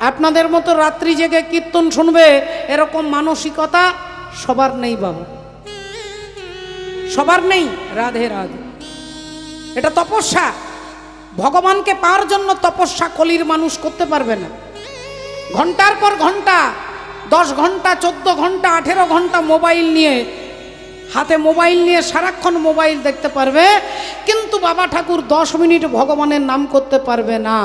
আপনাদের মতো রাত্রি জেগে কীর্তন শুনবে এরকম মানসিকতা সবার নেই বাবা, সবার নেই। রাধে রাধে। এটা তপস্যা, ভগবানকে পাওয়ার জন্য তপস্যা কলির মানুষ করতে পারবে না। ঘন্টার পর ঘন্টা, 10 ঘন্টা 14 ঘন্টা 18 ঘন্টা মোবাইল নিয়ে, হাতে মোবাইল নিয়ে সারাক্ষণ মোবাইল দেখতে পারবে, কিন্তু বাবা ঠাকুর 10 মিনিট ভগবানের নাম করতে পারবে না।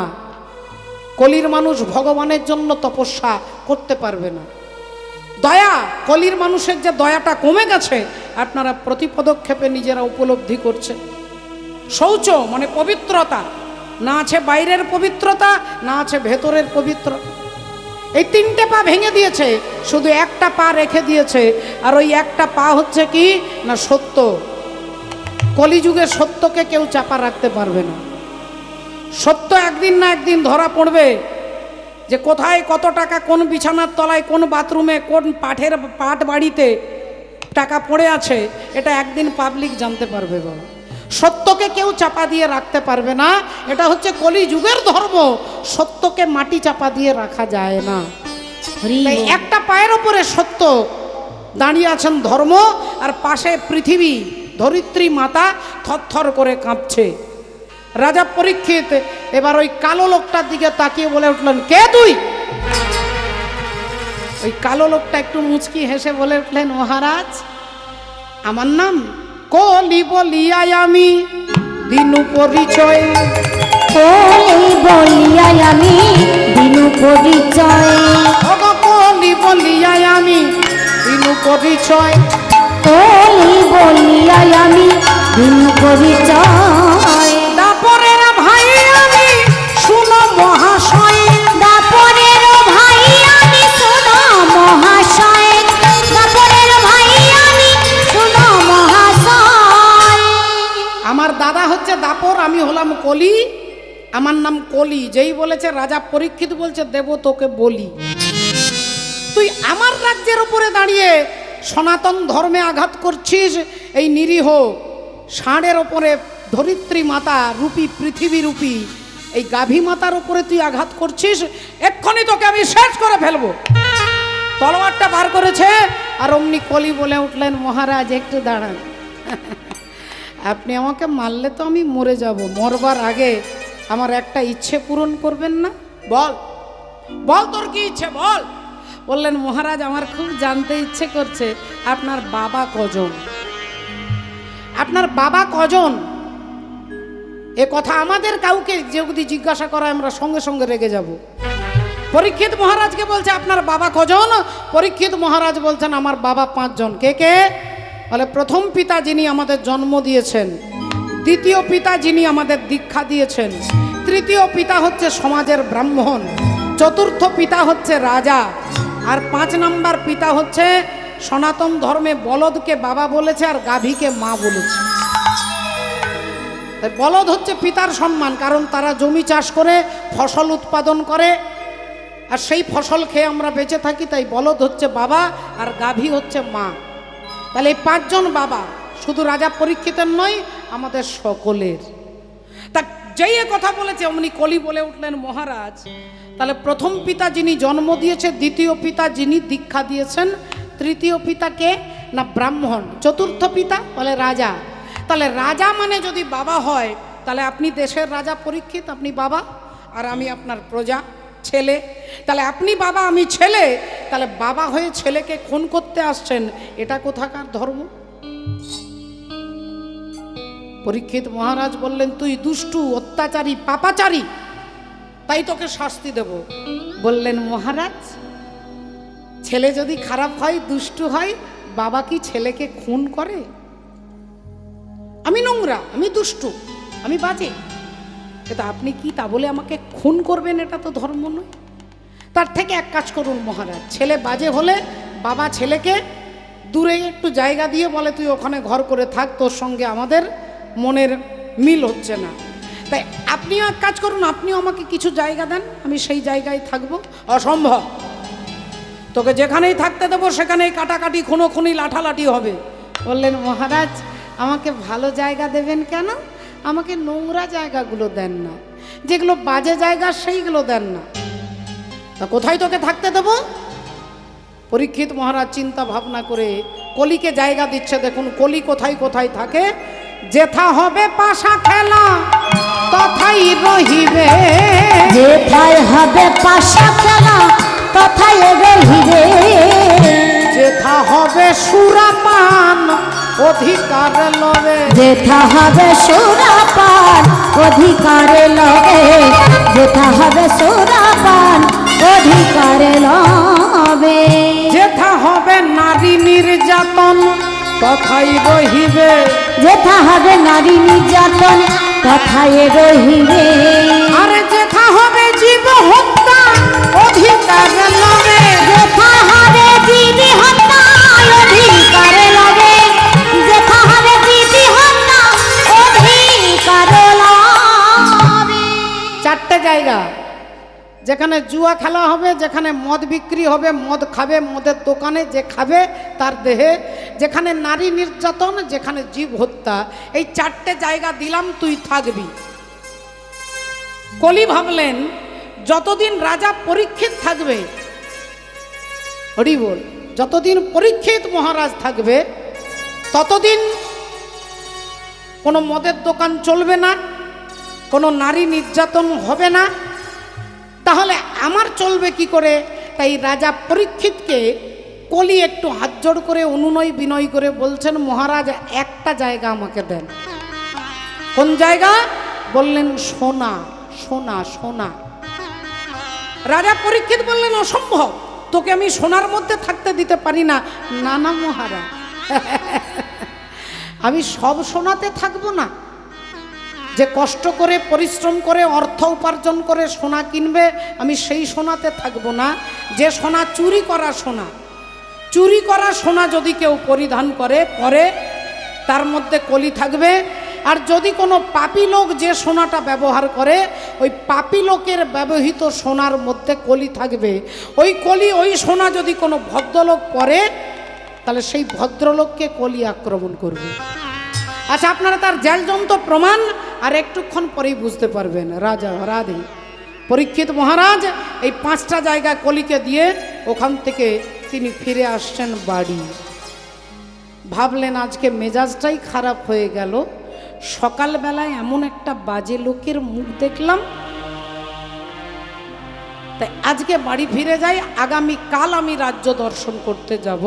কলির মানুষ ভগবানের জন্য তপস্যা করতে পারবে না। দয়া, কলির মানুষের যে দয়াটা কমে গেছে আপনারা প্রতি পদক্ষেপে নিজেরা উপলব্ধি করছে। শৌচ মানে পবিত্রতা, না আছে বাইরের পবিত্রতা, না আছে ভেতরের পবিত্রতা। এই 3টে পা ভেঙে দিয়েছে, শুধু একটা পা রেখে দিয়েছে। আর ওই একটা পা হচ্ছে কি না সত্য। কলিযুগে সত্যকে কেউ চাপা রাখতে পারবে না। সত্য একদিন না একদিন ধরা পড়বে, যে কোথায় কত টাকা, কোন বিছানার তলায়, কোন বাথরুমে, কোন পাট বাড়িতে টাকা পড়ে আছে, এটা একদিন পাবলিক জানতে পারবে বাবা। সত্যকে কেউ চাপা দিয়ে রাখতে পারবে না, এটা হচ্ছে কলিযুগের ধর্ম। সত্যকে মাটি চাপা দিয়ে রাখা যায় না। একটা পায়ের ওপরে সত্য দাঁড়িয়ে আছেন ধর্ম, আর পাশে পৃথিবী ধরিত্রী মাতা থরথর করে কাঁপছে। রাজা পরীক্ষিত এবার ওই কালো লোকটার দিকে তাকিয়ে বলে উঠলেন, কে তুই? ওই কালো লোকটা একটু মুচকি হেসে বলে উঠলেন, মহারাজ আমার নাম কলি বলিয়াই আমি দিনু পরিচয়। কলি বলিয়াই আমি দিনু পরিচয়। কলি বলিয়াই আমি দিনু পরিচয়। কলি বলিয়াই আমি দিনু পরিচয়। দাপরের ভাই আমি শুনো মহাশয়। দাপরের ভাই আমি শুনো মহাশয়। দাপরের ভাই আমি শুনো মহাশয়। আমার দাদা হচ্ছে দাপর, আমি হলাম কলি, আমার নাম কলি। যেই বলেছে রাজা পরীক্ষিত বলছে, দেব তোকে বলি। তুই আমার রাজ্যের উপরে দাঁড়িয়ে সনাতন ধর্মে আঘাত করছিস। এই নিরীহ ষাঁড়ের ওপরে ধরিত্রী মাতা রূপী, পৃথিবী রূপী এই গাভী মাতার উপরে তুই আঘাত করছিস, এক্ষুনি তোকে আমি শেষ করে ফেলবো। তলোয়ারটা বার করেছে, আর অমনি কলি বলে উঠলেন, মহারাজ একটু দাঁড়ান, আপনি আমাকে মারলে তো আমি মরে যাব, মরবার আগে আমার একটা ইচ্ছে পূরণ করবেন না? বল বল তোর কি ইচ্ছে বল। বললেন, মহারাজ আমার খুব জানতে ইচ্ছে করছে আপনার বাবা কজন? আপনার বাবা কজন? এ কথা আমাদের কাউকে যদি জিজ্ঞাসা করা আমরা সঙ্গে সঙ্গে রেগে যাব। পরীক্ষিত মহারাজকে বলছে, আপনার বাবা কজন? পরীক্ষিত মহারাজ বলছেন, আমার বাবা 5 জন। কে কে? বলে, প্রথম পিতা যিনি আমাদের জন্ম দিয়েছেন, দ্বিতীয় পিতা যিনি আমাদের দীক্ষা দিয়েছেন, তৃতীয় পিতা হচ্ছে সমাজের ব্রাহ্মণ, চতুর্থ পিতা হচ্ছে রাজা, আর 5 নম্বর পিতা হচ্ছে সনাতন ধর্মে বলদকে বাবা বলেছে আর গাভীকে মা বলেছে। বলদ হচ্ছে পিতার সম্মান, কারণ তারা জমি চাষ করে ফসল উৎপাদন করে, আর সেই ফসল খেয়ে আমরা বেঁচে থাকি, তাই বলদ হচ্ছে বাবা আর গাভী হচ্ছে মা। তাহলে এই 5 জন বাবা শুধু রাজা পরীক্ষিতের নয়, আমাদের সকলের। তা যেই কথা বলেছে অমনি কলি বলে উঠলেন, মহারাজ তাহলে প্রথম পিতা যিনি জন্ম দিয়েছে, দ্বিতীয় পিতা যিনি দীক্ষা দিয়েছেন, তৃতীয় পিতা কে না ব্রাহ্মণ, চতুর্থ পিতা বলে রাজা। তাহলে রাজা মানে যদি বাবা হয়, তাহলে আপনি দেশের রাজা পরীক্ষিত, আপনি বাবা, আর আমি আপনার প্রজা, ছেলে। তাহলে আপনি বাবা, আমি ছেলে, তাহলে বাবা হয়ে ছেলেকে খুন করতে আসছেন, এটা কোথাকার ধর্ম? পরীক্ষিত মহারাজ বললেন, তুই দুষ্টু, অত্যাচারী, পাপাচারী, তাই তোকে শাস্তি দেব। বললেন, মহারাজ ছেলে যদি খারাপ হয়, দুষ্টু হয়, বাবা কি ছেলেকে খুন করে? আমি নোংরা, আমি দুষ্টু, আমি বাজে, কিন্তু আপনি কি তা বলে আমাকে খুন করবেন? এটা তো ধর্ম নয়। তার থেকে এক কাজ করুন মহারাজ, ছেলে বাজে হলে বাবা ছেলেকে দূরে একটু জায়গা দিয়ে বলে, তুই ওখানে ঘর করে থাক, তোর সঙ্গে আমাদের মনের মিল হচ্ছে না। তাই আপনিও এক কাজ করুন, আপনিও আমাকে কিছু জায়গা দেন, আমি সেই জায়গায় থাকবো। অসম্ভব, তোকে যেখানেই থাকতে দেবো সেখানেই কাটাকাটি, খুনোখুনি, লাঠালাঠি হবে। বললেন, মহারাজ আমাকে ভালো জায়গা দেবেন কেন? আমাকে নোংরা জায়গাগুলো দেন না, যেগুলো বাজে জায়গা সেইগুলো দেন না। তা কোথায় তোকে থাকতে দেব? পরীক্ষিত মহারাজ চিন্তা ভাবনা করে কলিকে জায়গা দিচ্ছে। দেখুন কলি কোথায় কোথায় থাকে। যেথা হবে পাশা খেলা তথাই রহিবে, যেথায় হবে পাশা খেলা তথায় রহিবে, যেথা হবে সুরাপান অধিকার লবে, যেথা হবে সুরাপান অধিকারে লবে, যেথা হবে সুরাপান অধিকারে লবে, যেথা হবে নারী নির্যাতন তথাই রহিবে, যেথা হবে নারী নির্যাতন তথায় রহিবে, আরে যেথা হবে জীব হত্যা অধিকার লবে, যেথা হবে জীবি হত্যা অধিকারে লবে, যেথা হবে জীবি হত্যা অধিকারে লবে। চারটে জায়গা যেখানে জুয়া খেলা হবে, যেখানে মদ বিক্রি হবে, মদ খাবে, মদের দোকানে যে খাবে তার দেহে, যেখানে নারী নির্যাতন, যেখানে জীব হত্যা, এই চারটে জায়গা দিলাম, তুই থাকবি। কলি ভাবলেন যতদিন রাজা পরীক্ষিত থাকবে, হরি বল, যতদিন পরীক্ষিত মহারাজ থাকবে ততদিন কোনো মদের দোকান চলবে না, কোনো নারী নির্যাতন হবে না, তাহলে আমার চলবে কি করে? তাই রাজা পরীক্ষিতকে কলি একটু হাত জোড় করে অনুনয় বিনয় করে বলছেন, মহারাজ একটা জায়গা আমাকে দেন। কোন জায়গা? বললেন সোনা, সোনা, সোনা। রাজা পরীক্ষিত বললেন অসম্ভব, তোকে আমি সোনার মধ্যে থাকতে দিতে পারি না। না না মহারাজ, আমি সব সোনাতে থাকবো না। যে কষ্ট করে পরিশ্রম করে অর্থ উপার্জন করে সোনা কিনবে, আমি সেই সোনাতে থাকবো না। যে সোনা চুরি করা সোনা, চুরি করা সোনা যদি কেউ পরিধান করে পরে তার মধ্যে কলি থাকবে। আর যদি কোনো পাপী লোক যে সোনাটা ব্যবহার করে, ওই পাপী লোকের ব্যবহৃত সোনার মধ্যে কলি থাকবে। ওই কলি, ওই সোনা যদি কোনো ভদ্রলোক পরে, তাহলে সেই ভদ্রলোককে কলি আক্রমণ করবে। আচ্ছা, আপনারা তার জালজন্ত প্রমাণ আর একটুক্ষণ পরেই বুঝতে পারবেন। রাজা রাধে পরীক্ষিত মহারাজ এই পাঁচটা জায়গা কলিকে দিয়ে ওখান থেকে তিনি ফিরে আসছেন বাড়ি। ভাবলেন আজকে মেজাজটাই খারাপ হয়ে গেল, সকালবেলায় এমন একটা বাজে লোকের মুখ দেখলাম, তাই আজকে বাড়ি ফিরে যাই, আগামী কাল আমি রাজ্য দর্শন করতে যাব।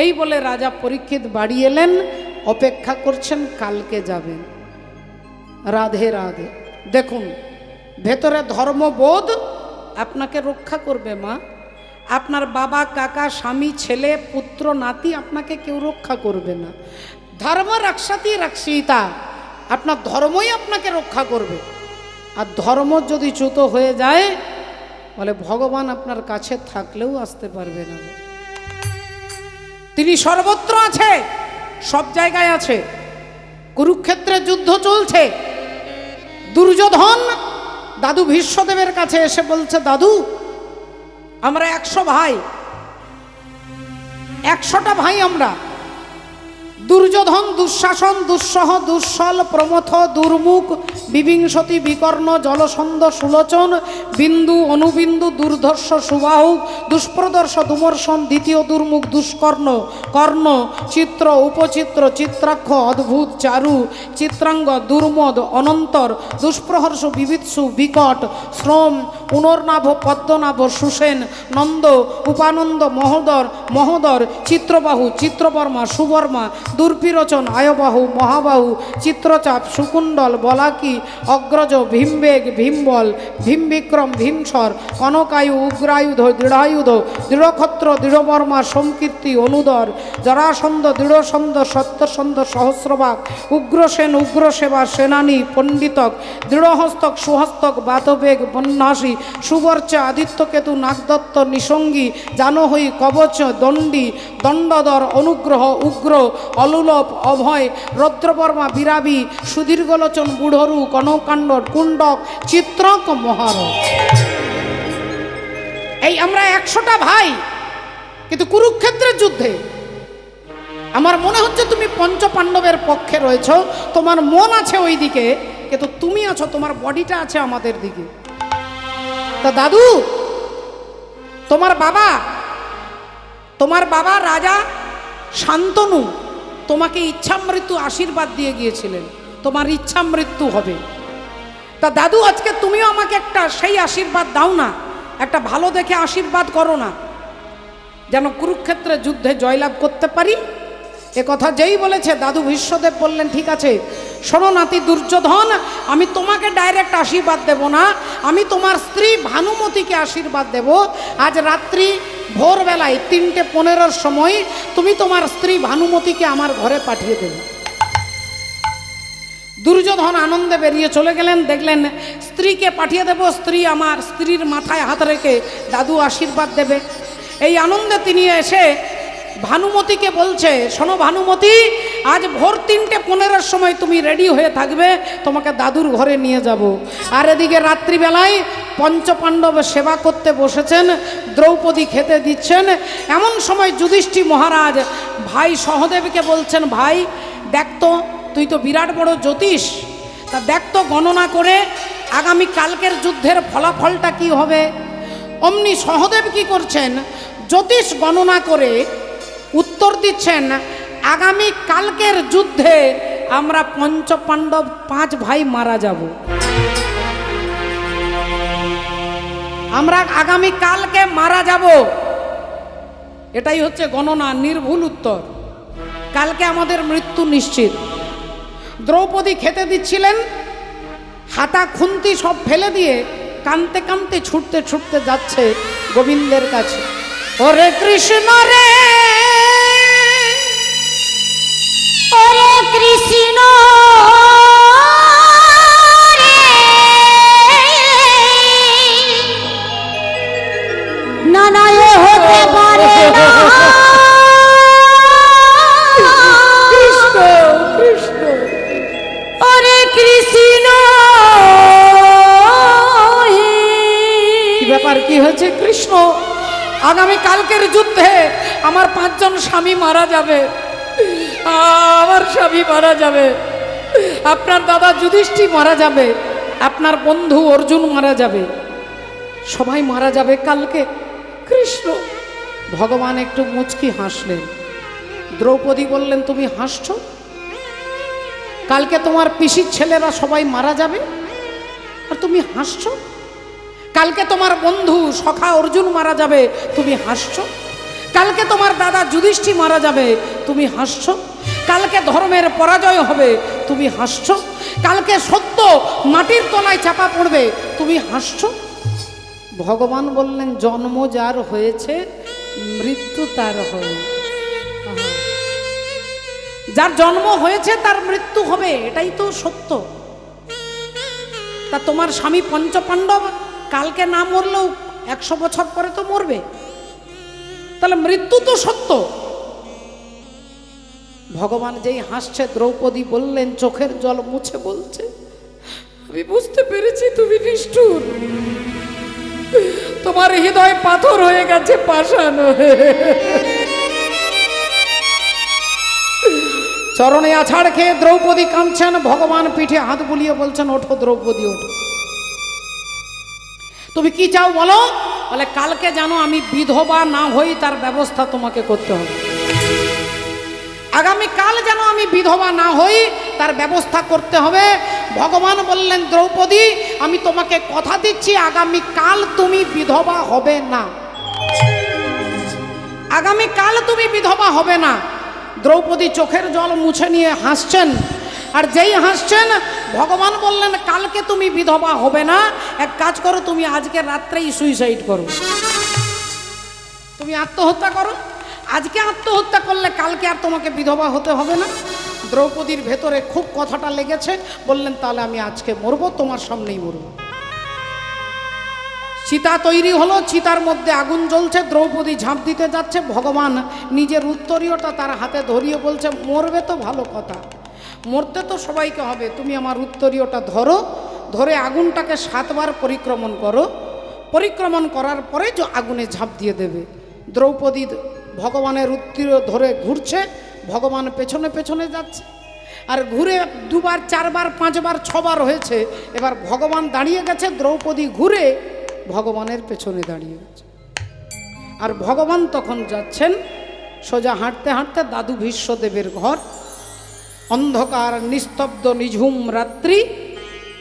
এই বলে রাজা পরীক্ষিত বাড়ি এলেন, অপেক্ষা করছেন কালকে যাবেন। রাধে রাধে। দেখুন, ভেতরে ধর্মবোধ আপনাকে রক্ষা করবে মা। আপনার বাবা, কাকা, স্বামী, ছেলে, পুত্র, নাতি আপনাকে কেউ রক্ষা করবে না। ধর্ম রক্ষাতি রক্ষিতা, আপনার ধর্মই আপনাকে রক্ষা করবে। আর ধর্ম যদি চ্যুত হয়ে যায়, বলে ভগবান আপনার কাছে থাকলেও আসতে পারবে না। তিনি সর্বত্র আছে, সব জায়গায় আছে। কুরুক্ষেত্রে যুদ্ধ চলছে, দুর্যোধন দাদু ভীষ্মদেবের কাছে এসে বলছে, দাদু আমরা 100 ভাই, 100টা ভাই আমরা। দুর্যোধন, দুঃশাসন, দুঃসহ, দুঃসল, প্রমথ, দুর্মুখ, বিবিংশতি, বিকর্ণ, জলসন্ধ, সুলোচন, বিন্দু, অনুবিন্দু, দুর্ধর্ষ, সুবাহু, দুষ্প্রদর্শ, দুমর্শন, দ্বিতীয় দুর্মুখ, দুষ্কর্ণ, কর্ণ, চিত্র, উপচিত্র, চিত্রাক্ষ, অদ্ভুত, চারু, চিত্রাঙ্গ, দুর্মদ, অনন্তর, দুষ্প্রহর্ষ, বিবিৎসু, বিকট, শ্রম, পুনর্নাভ, পদ্মনাভ, সুসেন, নন্দ, উপানন্দ, মহোদর, মহোদর, চিত্রবাহু, চিত্রবর্মা, সুবর্মা, দুর্বিরোচন, আয়বাহু, মহাবাহু, চিত্রচাপ, সুকুণ্ডল, বলাকি, অগ্রজ, ভীমবেগ, ভীমবল, ভীমবিক্রম, ভীমসর, কনকায়ু, উগ্রায়ুধ, দৃঢ়ায়ুধ, দৃঢ়ক্ষত্র, দৃঢ়বর্মা, সংকীর্তি, অনুদর, জরাসন্ধ, দৃঢ়সন্ধ, সত্যসন্ধ, সহস্রবাগ, উগ্রসেন, উগ্রসেবা, সেনানী, পণ্ডিতক, দৃঢ়হস্তক, সুহস্তক, বাতবেগ, বন্যাসী, সুবর্চা, আদিত্যকেতু, নাগদত্ত, নিসঙ্গী, জানহী, কবচ, দণ্ডী, দণ্ডধর, অনুগ্রহ, উগ্র, অলুলভ, অভয়, রৌদ্রবর্মা, বিরাবী, সুদীর্ঘলোচন, বুড়রু, কনকাণ্ড, কুণ্ডক, চিত্রক, মহারথ। এই আমরা 100টা ভাই, কিন্তু কুরুক্ষেত্রের যুদ্ধে আমার মনে হচ্ছে তুমি পঞ্চপাণ্ডবের পক্ষে রয়েছ, তোমার মন আছে ওই দিকে, কিন্তু তুমি আছো, তোমার বডিটা আছে আমাদের দিকে। তা দাদু তোমার বাবা রাজা শান্তনু তোমাকে ইচ্ছা মৃত্যু আশীর্বাদ দিয়ে গিয়েছিলেন, তোমার ইচ্ছা মৃত্যু হবে। তা দাদু আজকে তুমিও আমাকে একটা সেই আশীর্বাদ দাও না, একটা ভালো দেখে আশীর্বাদ করো না, যেন কুরুক্ষেত্রে যুদ্ধে জয়লাভ করতে পারি। এ কথা যেই বলেছে দাদু ভীষ্মদেব বললেন, ঠিক আছে শোনো নাতি দুর্যোধন, আমি তোমাকে ডাইরেক্ট আশীর্বাদ দেব না, আমি তোমার স্ত্রী ভানুমতিকে আশীর্বাদ দেব। আজ রাত্রি ভোরবেলায় 3:15 সময় তুমি তোমার স্ত্রী ভানুমতিকে আমার ঘরে পাঠিয়ে দেবে। দুর্যোধন আনন্দে বেরিয়ে চলে গেলেন, দেখলেন স্ত্রীকে পাঠিয়ে দেব, স্ত্রীর মাথায় হাত রেখে দাদু আশীর্বাদ দেবে। এই আনন্দে তিনি এসে ভানুমতিকে বলছে, শোনো ভানুমতি, আজ ভোর 3:15 সময় তুমি রেডি হয়ে থাকবে, তোমাকে দাদুর ঘরে নিয়ে যাব। আর এদিকে রাত্রিবেলায় পঞ্চপাণ্ডব সেবা করতে বসেছেন, দ্রৌপদী খেতে দিচ্ছেন। এমন সময় যুধিষ্ঠির মহারাজ ভাই সহদেবকে বলছেন, ভাই দেখতো, তুই তো বিরাট বড় জ্যোতিষ, তা দেখতো গণনা করে আগামী কালকের যুদ্ধের ফলাফলটা কি হবে। অমনি সহদেব কি করছেন, জ্যোতিষ গণনা করে উত্তর দিচ্ছেন, আগামী কালকের যুদ্ধে আমরা পঞ্চপাণ্ডব 5 ভাই মারা যাব। আমরা আগামী কালকে মারা যাব, এটাই হচ্ছে গণনা, নির্ভুল উত্তর। কালকে আমাদের মৃত্যু নিশ্চিত। দ্রৌপদী খেতে দিচ্ছিলেন, হাতা খুন্তি সব ফেলে দিয়ে কানতে কানতে ছুটতে ছুটতে যাচ্ছে গোবিন্দের কাছে। ওরে কৃষ্ণ রে, ওরে কৃষ্ণ রে, না না এ হতে পারে না। কৃষ্ণ কৃষ্ণ, ওরে কৃষ্ণ হে। কি ব্যাপার, কি হয়েছে কৃষ্ণ? আগামী কালকের যুদ্ধে আমার 5 জন স্বামী মারা যাবে, আমার স্বামী মারা যাবে, আপনার দাদা যুধিষ্ঠির মারা যাবে, আপনার বন্ধু অর্জুন মারা যাবে, সবাই মারা যাবে কালকে। কৃষ্ণ, ভগবান একটু মুচকি হাসলেন। দ্রৌপদী বললেন, তুমি হাসছো? কালকে তোমার পিসির ছেলেরা সবাই মারা যাবে আর তুমি হাসছো? কালকে তোমার বন্ধু সখা অর্জুন মারা যাবে, তুমি হাসছো? কালকে তোমার দাদা যুধিষ্ঠির মারা যাবে, তুমি হাসছো? কালকে ধর্মের পরাজয় হবে, তুমি হাসছো? কালকে সত্য মাটির তলায় চাপা পড়বে, তুমি হাসছো? ভগবান বললেন, জন্ম যার হয়েছে মৃত্যু তার হবে। যার জন্ম হয়েছে তার মৃত্যু হবে, এটাই তো সত্য। তা তোমার স্বামী পঞ্চপাণ্ডব কালকে না মরলেও 100 বছর পরে তো মরবে, তাহলে মৃত্যু তো সত্য। ভগবান যেই হাসছে, দ্রৌপদী বললেন, চোখের জল মুছে বলছে, আমি বুঝতে পেরেছি তুমি নিষ্ঠুর, তোমার হৃদয় পাথর হয়ে গেছে, পাষাণ। চরণে আছাড় খেয়ে দ্রৌপদী কাঁদছেন, ভগবান পিঠে হাত বুলিয়ে বলছেন, ওঠো দ্রৌপদী ওঠো, তুমি কি চাও বলো? বলে, কালকে জানো আমি বিধবা না হই, তার ব্যবস্থা তোমাকে করতে হবে। আগামী কাল যেন আমি বিধবা না হই, তার ব্যবস্থা করতে হবে। ভগবান বললেন, দ্রৌপদী আমি তোমাকে কথা দিচ্ছি, আগামী কাল তুমি বিধবা হবে না, আগামী কাল তুমি বিধবা হবে না। দ্রৌপদী চোখের জল মুছে নিয়ে হাসছেন, আর যেই হাসছেন ভগবান বললেন, কালকে তুমি বিধবা হবে না, এক কাজ করো, তুমি আজকে রাত্রেই সুইসাইড করো, তুমি আত্মহত্যা করো। আজকে আত্মহত্যা করলে কালকে আর তোমাকে বিধবা হতে হবে না। দ্রৌপদীর ভেতরে খুব কথাটা লেগেছে, বললেন, তাহলে আমি আজকে মরবো, তোমার সামনেই মরবো। চিতা তৈরি হলো, চিতার মধ্যে আগুন জ্বলছে, দ্রৌপদী ঝাঁপ দিতে যাচ্ছে, ভগবান নিজের উত্তরীয়টা তার হাতে ধরিয়ে বলছে, মরবে তো ভালো কথা, মরতে তো সবাইকে হবে, তুমি আমার উত্তরীয়টা ধরো, ধরে আগুনটাকে 7 বার পরিক্রমণ করো, পরিক্রমণ করার পরে যে আগুনে ঝাঁপ দিয়ে দেবে। দ্রৌপদী ভগবানের উত্তরীয় ধরে ঘুরছে, ভগবান পেছনে পেছনে যাচ্ছে, আর ঘুরে 2 বার 4 বার 5 বার 6 বার হয়েছে, এবার ভগবান দাঁড়িয়ে গেছে, দ্রৌপদী ঘুরে ভগবানের পেছনে দাঁড়িয়ে গেছে। আর ভগবান তখন যাচ্ছেন সোজা হাঁটতে হাঁটতে দাদু ভীষ্মদেবের ঘর। অন্ধকার, নিস্তব্ধ, নিঝুম রাত্রি,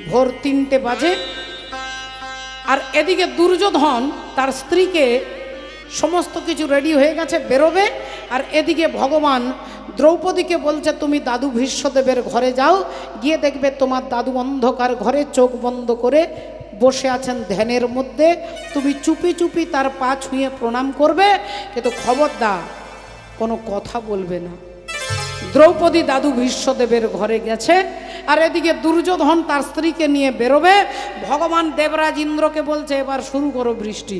ভোর 3টে বাজে। আর এদিকে দুর্যোধন তার স্ত্রীকে সমস্ত কিছু রেডি হয়ে গেছে, বেরোবে। আর এদিকে ভগবান দ্রৌপদীকে বলছে তুমি দাদু ভীষ্মদেবের ঘরে যাও, গিয়ে দেখবে তোমার দাদু অন্ধকার ঘরে চোখ বন্ধ করে বসে আছেন ধ্যানের মধ্যে। তুমি চুপি চুপি তার পা ছুঁয়ে প্রণাম করবে, কিন্তু খবরদার কোনো কথা বলবে না। দ্রৌপদী দাদু ভীষ্মদেবের ঘরে গেছে, আর এদিকে দুর্যোধন তার স্ত্রীকে নিয়ে বেরোবে। ভগবান দেবরাজ ইন্দ্রকে বলছে এবার শুরু করো বৃষ্টি।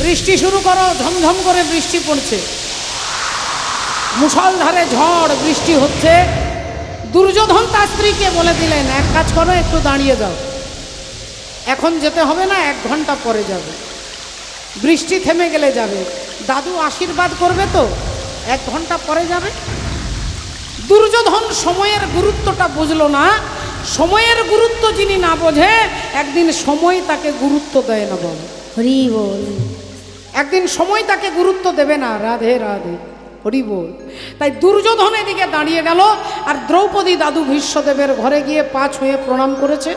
বৃষ্টি শুরু করো, ঝমঝম করে বৃষ্টি পড়ছে, মুষলধারে ঝড় বৃষ্টি হচ্ছে। দুর্যোধন তার স্ত্রীকে বলে দিলেন এক কাজ করো, একটু দাঁড়িয়ে যাও, এখন যেতে হবে না, 1 ঘন্টা পরে যাবে, বৃষ্টি থেমে গেলে যাবে। দাদু আশীর্বাদ করবে তো, 1 ঘন্টা পরে যাবে। দুর্যোধন সময়ের গুরুত্বটা বুঝলো না। সময়ের গুরুত্ব যিনি না বোঝে, একদিন সময় তাকে গুরুত্ব দেয় না। বল হরি বল। একদিন সময় তাকে গুরুত্ব দেবে না। রাধে রাধে, হরি বল। তাই দুর্যোধন এদিকে দাঁড়িয়ে গেল, আর দ্রৌপদী দাদু ভীষ্মদেবের ঘরে গিয়ে পা ছুঁয়ে প্রণাম করেছে।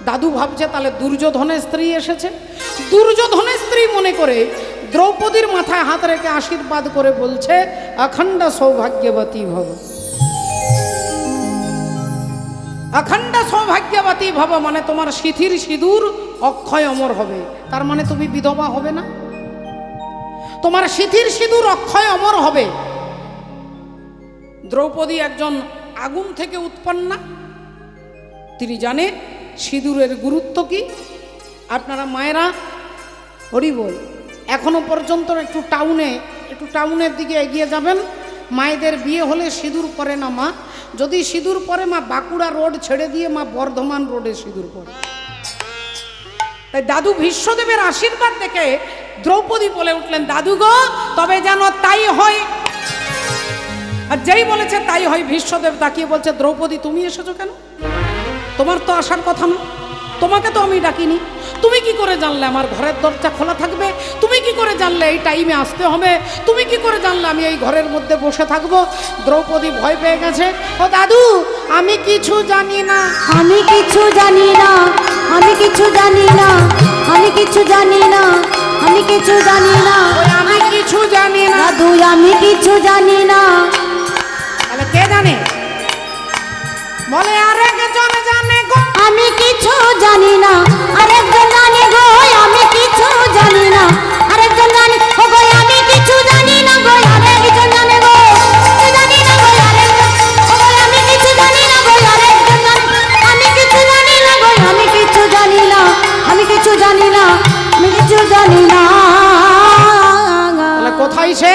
দাদু ভাবছে তাহলে দুর্যোধনের স্ত্রী এসেছে। দুর্যোধনের স্ত্রী মনে করে দ্রৌপদীর মাথায় হাত রেখে আশীর্বাদ করে বলছে অখণ্ড সৌভাগ্যবতী ভব। অখণ্ড সৌভাগ্যবতী ভব মানে তোমার সিথির সিঁদুর অক্ষয় অমর হবে। তার মানে তুমি বিধবা হবে না, তোমার সিথির সিঁদুর অক্ষয় অমর হবে। দ্রৌপদী একজন আগুন থেকে উৎপন্না, তিনি জানে সিঁদুরের গুরুত্ব কি। আপনারা মায়েরা হরি বল, এখনো পর্যন্ত একটু টাউনের দিকে এগিয়ে যাবেন। মায়েদের বিয়ে হলে সিঁদুর পরে না মা, যদি সিঁদুর পরে মা বাঁকুড়া রোড ছেড়ে দিয়ে মা বর্ধমান রোডে সিঁদুর পরে। তাই দাদু ভীষ্মদেবের আশীর্বাদ দেখে দ্রৌপদী বলে উঠলেন দাদু গো তবে যেন তাই হয়। আর যেই বলেছে তাই হয়, ভীষ্মদেব তাকিয়ে বলছে দ্রৌপদী তুমি এসেছো কেন? তোমার তো আসার কথা না, তোমাকে তো আমি ডাকিনি। তুমি কি করে জানলে আমার ঘরের দরজা খোলা থাকবে? তুমি কি করে জানলে এই টাইমে আসতে হবে? তুমি কি করে জানলে আমি এই ঘরের মধ্যে বসে থাকবো? দ্রৌপদী ভয় পেয়ে গেছে। ও দাদু আমি কিছু জানি না, আমি কিছু জানি না, আমি কিছু জানি না, আমি কিছু জানি না, আমি কিছু জানি না, ওই আমি কিছু জানি না। দাদু আমি কিছু জানি না। তাহলে কে জানে? বলে আরেকজন জানে গো। আমি কিছু জানি না, আরেকজন জানে গো। আমি কিছু জানি না, আরেকজন জানে ও গো। আমি কিছু জানি না গো, আরেকজন জানে গো। কিছু জানি না গো, আরেকজন ও গো। আমি কিছু জানি না গো, আরেকজন জানে। আমি কিছু জানি না গো, আমি কিছু জানি না, আমি কিছু জানি না, আমি কিছু জানি না। তাহলে কোথায় সে?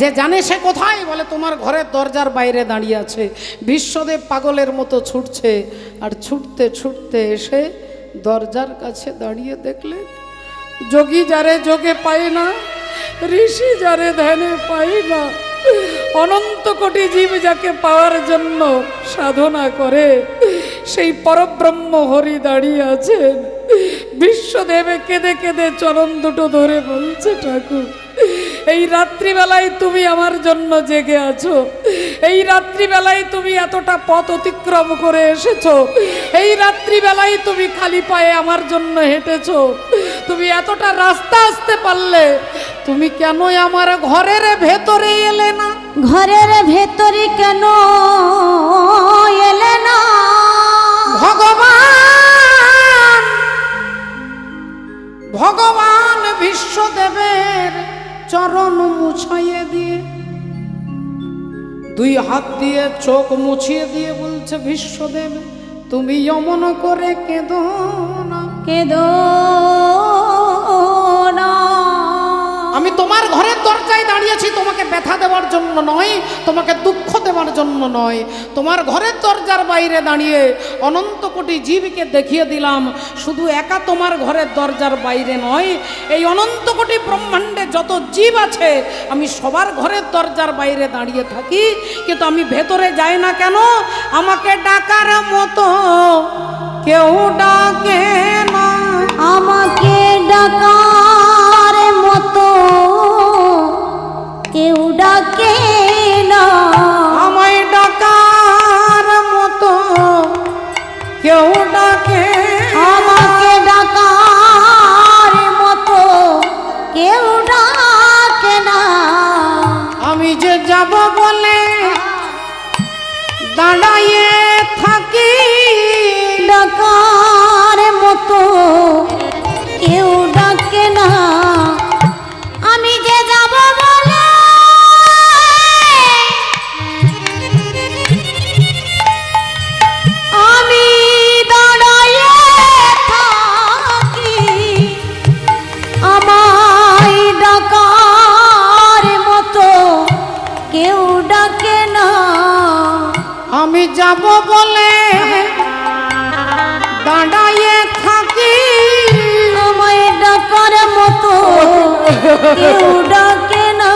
যে জানে সে কোথায়? বলে তোমার ঘরের দরজার বাইরে দাঁড়িয়ে আছে। ভীষ্মদেব পাগলের মতো ছুটছে, আর ছুটতে ছুটতে এসে দরজার কাছে দাঁড়িয়ে দেখলেন যোগী যারে যোগে পায় না, ঋষি যারে ধ্যানে পায় না, অনন্ত কোটি জীব যাকে পাওয়ার জন্য সাধনা করে, সেই পরব্রহ্ম হরি দাঁড়িয়ে আছেন। বিশ্বদেব কেঁদে কেঁদে চরণ দুটো ধরে বলছে ঠাকুর এই রাত্রিবেলায় তুমি আমার জন্য জেগে আছো, এই রাত্রিবেলায় তুমি এতটা পথ অতিক্রম করে এসেছো, এই রাত্রিবেলায় তুমি খালি পায়ে আমার জন্য হেঁটেছো, তুমি এতটা রাস্তা আসতে পারলে, তুমি কেন আমার ঘরের ভেতরে এলে না? ঘরের ভেতরে কেন এলে না? ভগবান ভগবান বিশ্বদেবের চরণ মুছাইয়ে দিয়ে, 2 হাত দিয়ে চোখ মুছিয়ে দিয়ে বলছে বিশ্বদেব তুমি অমন করে কেঁদো না, কেঁদো না। আমি তোমার ঘরের দরজায় দাঁড়িয়েছি তোমাকে ব্যথা দেওয়ার জন্য নয়, তোমাকে দুঃখ দেওয়ার জন্য নয়। তোমার ঘরের দরজার বাইরে দাঁড়িয়ে অনন্ত কোটি জীবকে দেখিয়ে দিলাম শুধু একা তোমার ঘরের দরজার বাইরে নয়, এই অনন্ত কোটি ব্রহ্মাণ্ডে যত জীব আছে আমি সবার ঘরের দরজার বাইরে দাঁড়িয়ে থাকি, কিন্তু আমি ভেতরে যাই না কেন? আমাকে ডাকার মতো কেউ ডাকে না, আমাকে ডাকার মতো কেউ ডাকে না, আমায় ডাকার মতো কেউ ডাকে, আমাকে ডাকার মতো কেউ ডাকে না। আমি যে যাব বলে দাঁড়াইয়ে থাকি, ডাকার মতো কেউ ডাকে না, আমি যে যাব বলে আমি দাঁড়াইয়ে থাকি, আমায় ডাকার মতো কেউ ডাকে না। আমি যাব বলে দাঁড়াইয়ে থাকি, আমায় ডাকার মতো কেউ ডাকে না,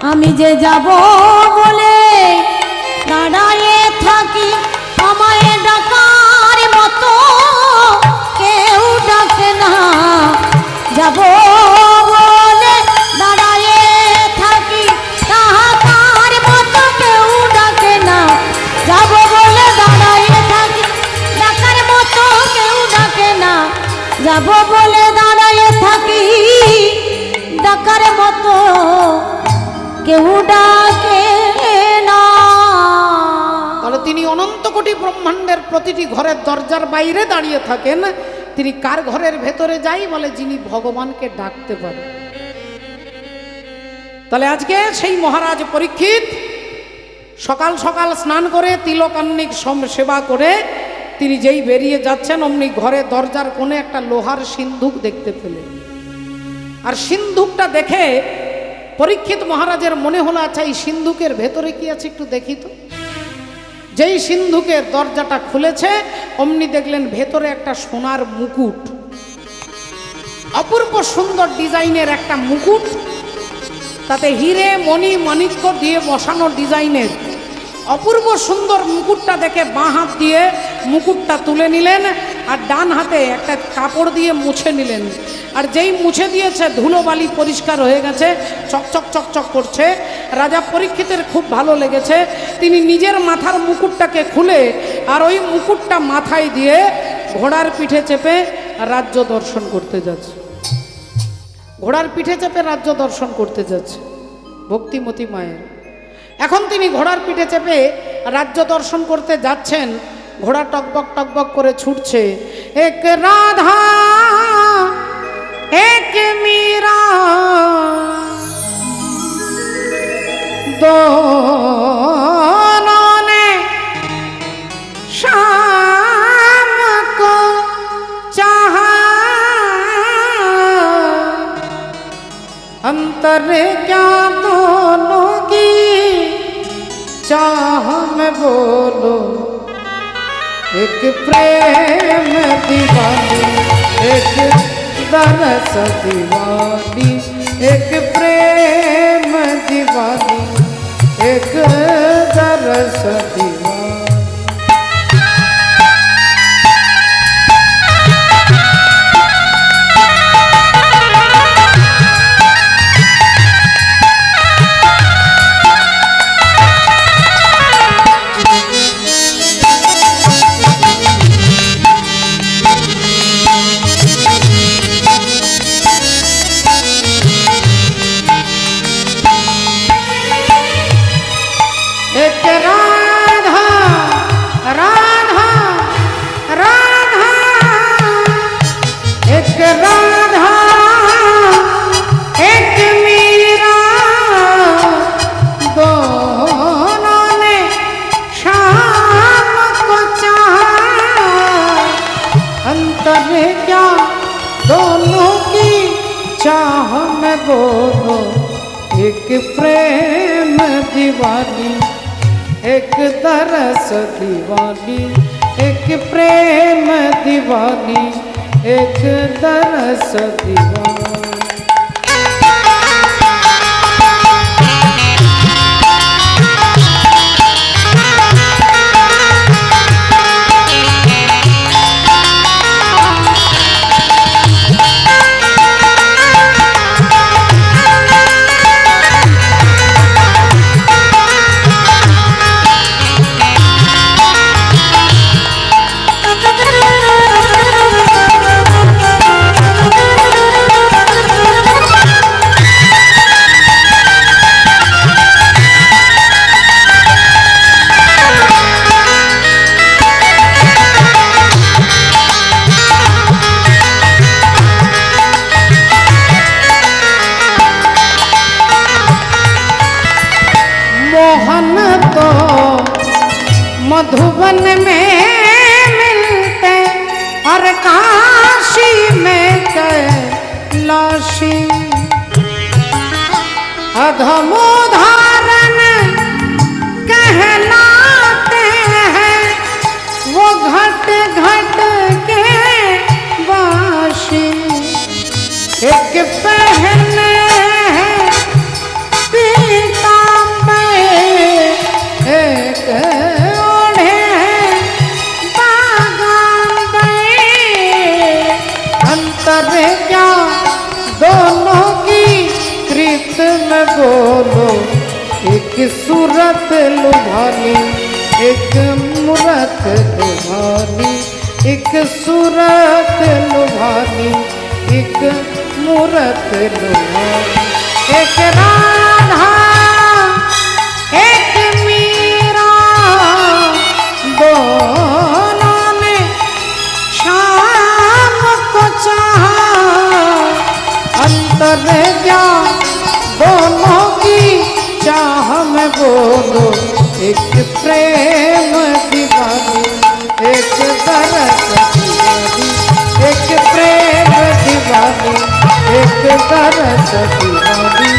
আমি যে যাব বলে দাঁড়ায়ে থাকি, আমায় ডাকার মতো কেউ ডাকে না, যাব বলে দাঁড়ায়ে থাকি, তাহার মতো কেউ ডাকে না, যাব বলে দাঁড়ায়ে থাকি, ডাকার মতো কেউ ডাকে না, যাব বলে দাঁড়ায়ে থাকি, ডাকার মতো কেউ ডাকে না। তাহলে তিনি অনন্ত কোটি ব্রহ্মাণ্ডের প্রতিটি ঘরের দরজার বাইরে দাঁড়িয়ে থাকেন। তিনি কার ঘরের ভেতরে যাই বলে, যিনি ভগবানকে ডাকতে পারে। তাহলে আজকে সেই মহারাজ পরীক্ষিত সকাল সকাল স্নান করে তিলকান্নিক সেবা করে তিনি যেই বেরিয়ে যাচ্ছেন, অমনি ঘরে দরজার কোণে একটা লোহার সিন্ধুক দেখতে পেলেন। আর সিন্ধুকটা দেখে পরীক্ষিত মহারাজের মনে হলো, আচ্ছা এই সিন্ধুকের ভেতরে কি আছে একটু দেখি তো। যেই সিন্ধুকের দরজাটা খুলেছে, অমনি দেখলেন ভেতরে একটা সোনার মুকুট, অপূর্ব সুন্দর ডিজাইনের একটা মুকুট, তাতে হিরে মণি মাণিক্য দিয়ে বসানো ডিজাইনের অপূর্ব সুন্দর মুকুটটা দেখে বাঁ হাত দিয়ে মুকুটটা তুলে নিলেন, আর ডান হাতে একটা কাপড় দিয়ে মুছে নিলেন। আর যেই মুছে দিয়েছে, ধুলোবালি পরিষ্কার হয়ে গেছে, চকচক চকচক করছে। রাজা পরীক্ষিতের খুব ভালো লেগেছে। তিনি নিজের মাথার মুকুটটাকে খুলে আর ওই মুকুটটা মাথায় দিয়ে ঘোড়ার পিঠে চেপে রাজ্য দর্শন করতে যাচ্ছে। ঘোড়ার পিঠে চেপে রাজ্য দর্শন করতে যাচ্ছে ভক্তিমতী মায়ের। এখন তিনি ঘোড়ার পিঠে চেপে রাজ্য দর্শন করতে যাচ্ছেন। ঘোড়া টকবক টকবক করে ছুটছে। এক রাধা এক মীরা दोनों ने शाम को चाहा, अंतर क्या दोनों की चाह में बोलो, एक प्रेम दीवानी एक दरस दीवानी, एक प्रेम दीवानी एक दरस दीवानी। एक राधा राधा राधा, एक राधा एक मीरा, दोनों ने शाम को चाहा, अंतर क्या दोनों की चाह में बोलो, एक प्रेम दीवानी एक दरस दीवानी, एक प्रेम दीवानी एक दरस दीवानी। अधमोधारण कहलाते हैं वो घट घट के वासी। एक पहने हैं पीताम्बर, एक ओढ़े हैं बागाम्बर। अंतर क्या दोनों की कृत में बोलो, एक सूरत लुभानी एक मूरत लुभानी, एक सूरत लुभानी एक मूरत लुभानी। एक राधा एक मीरा दोनों ने शाम को चाहा। अंतर क्या दोनों की चाह में बोलो, एक प्रेम दीवानी एक दरस दीवानी, एक प्रेम दीवानी एक दरस दीवानी,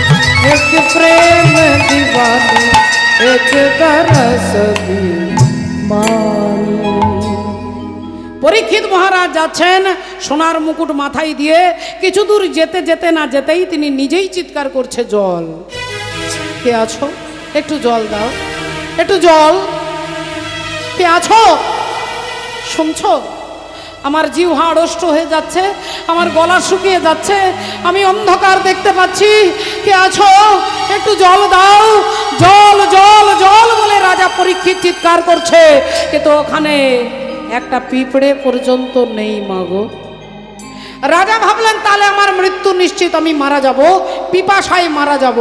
एक प्रेम दीवानी एक दरस दीवानी। পরীক্ষিত মহারাজ যাচ্ছেন সোনার মুকুট মাথায় দিয়ে, কিছু দূর যেতে যেতে না যেতেই তিনি নিজেই চিৎকার করছে, জল। কে আছো? একটু জল দাও, একটু জল। কে আছো? শুনছো? আমার জিহ্বা আড়ষ্ট হয়ে যাচ্ছে, আমার গলা শুকিয়ে যাচ্ছে, আমি অন্ধকার দেখতে পাচ্ছি। কে আছো? একটু জল দাও, জল জল জল বলে রাজা পরীক্ষিত চিৎকার করছে, কিন্তু ওখানে একটা পিঁপড়ে পর্যন্ত নেই মাগো। রাজা ভাবলেন তাহলে আমার মৃত্যু নিশ্চিত, আমি মারা যাব, পিপাসায় মারা যাব।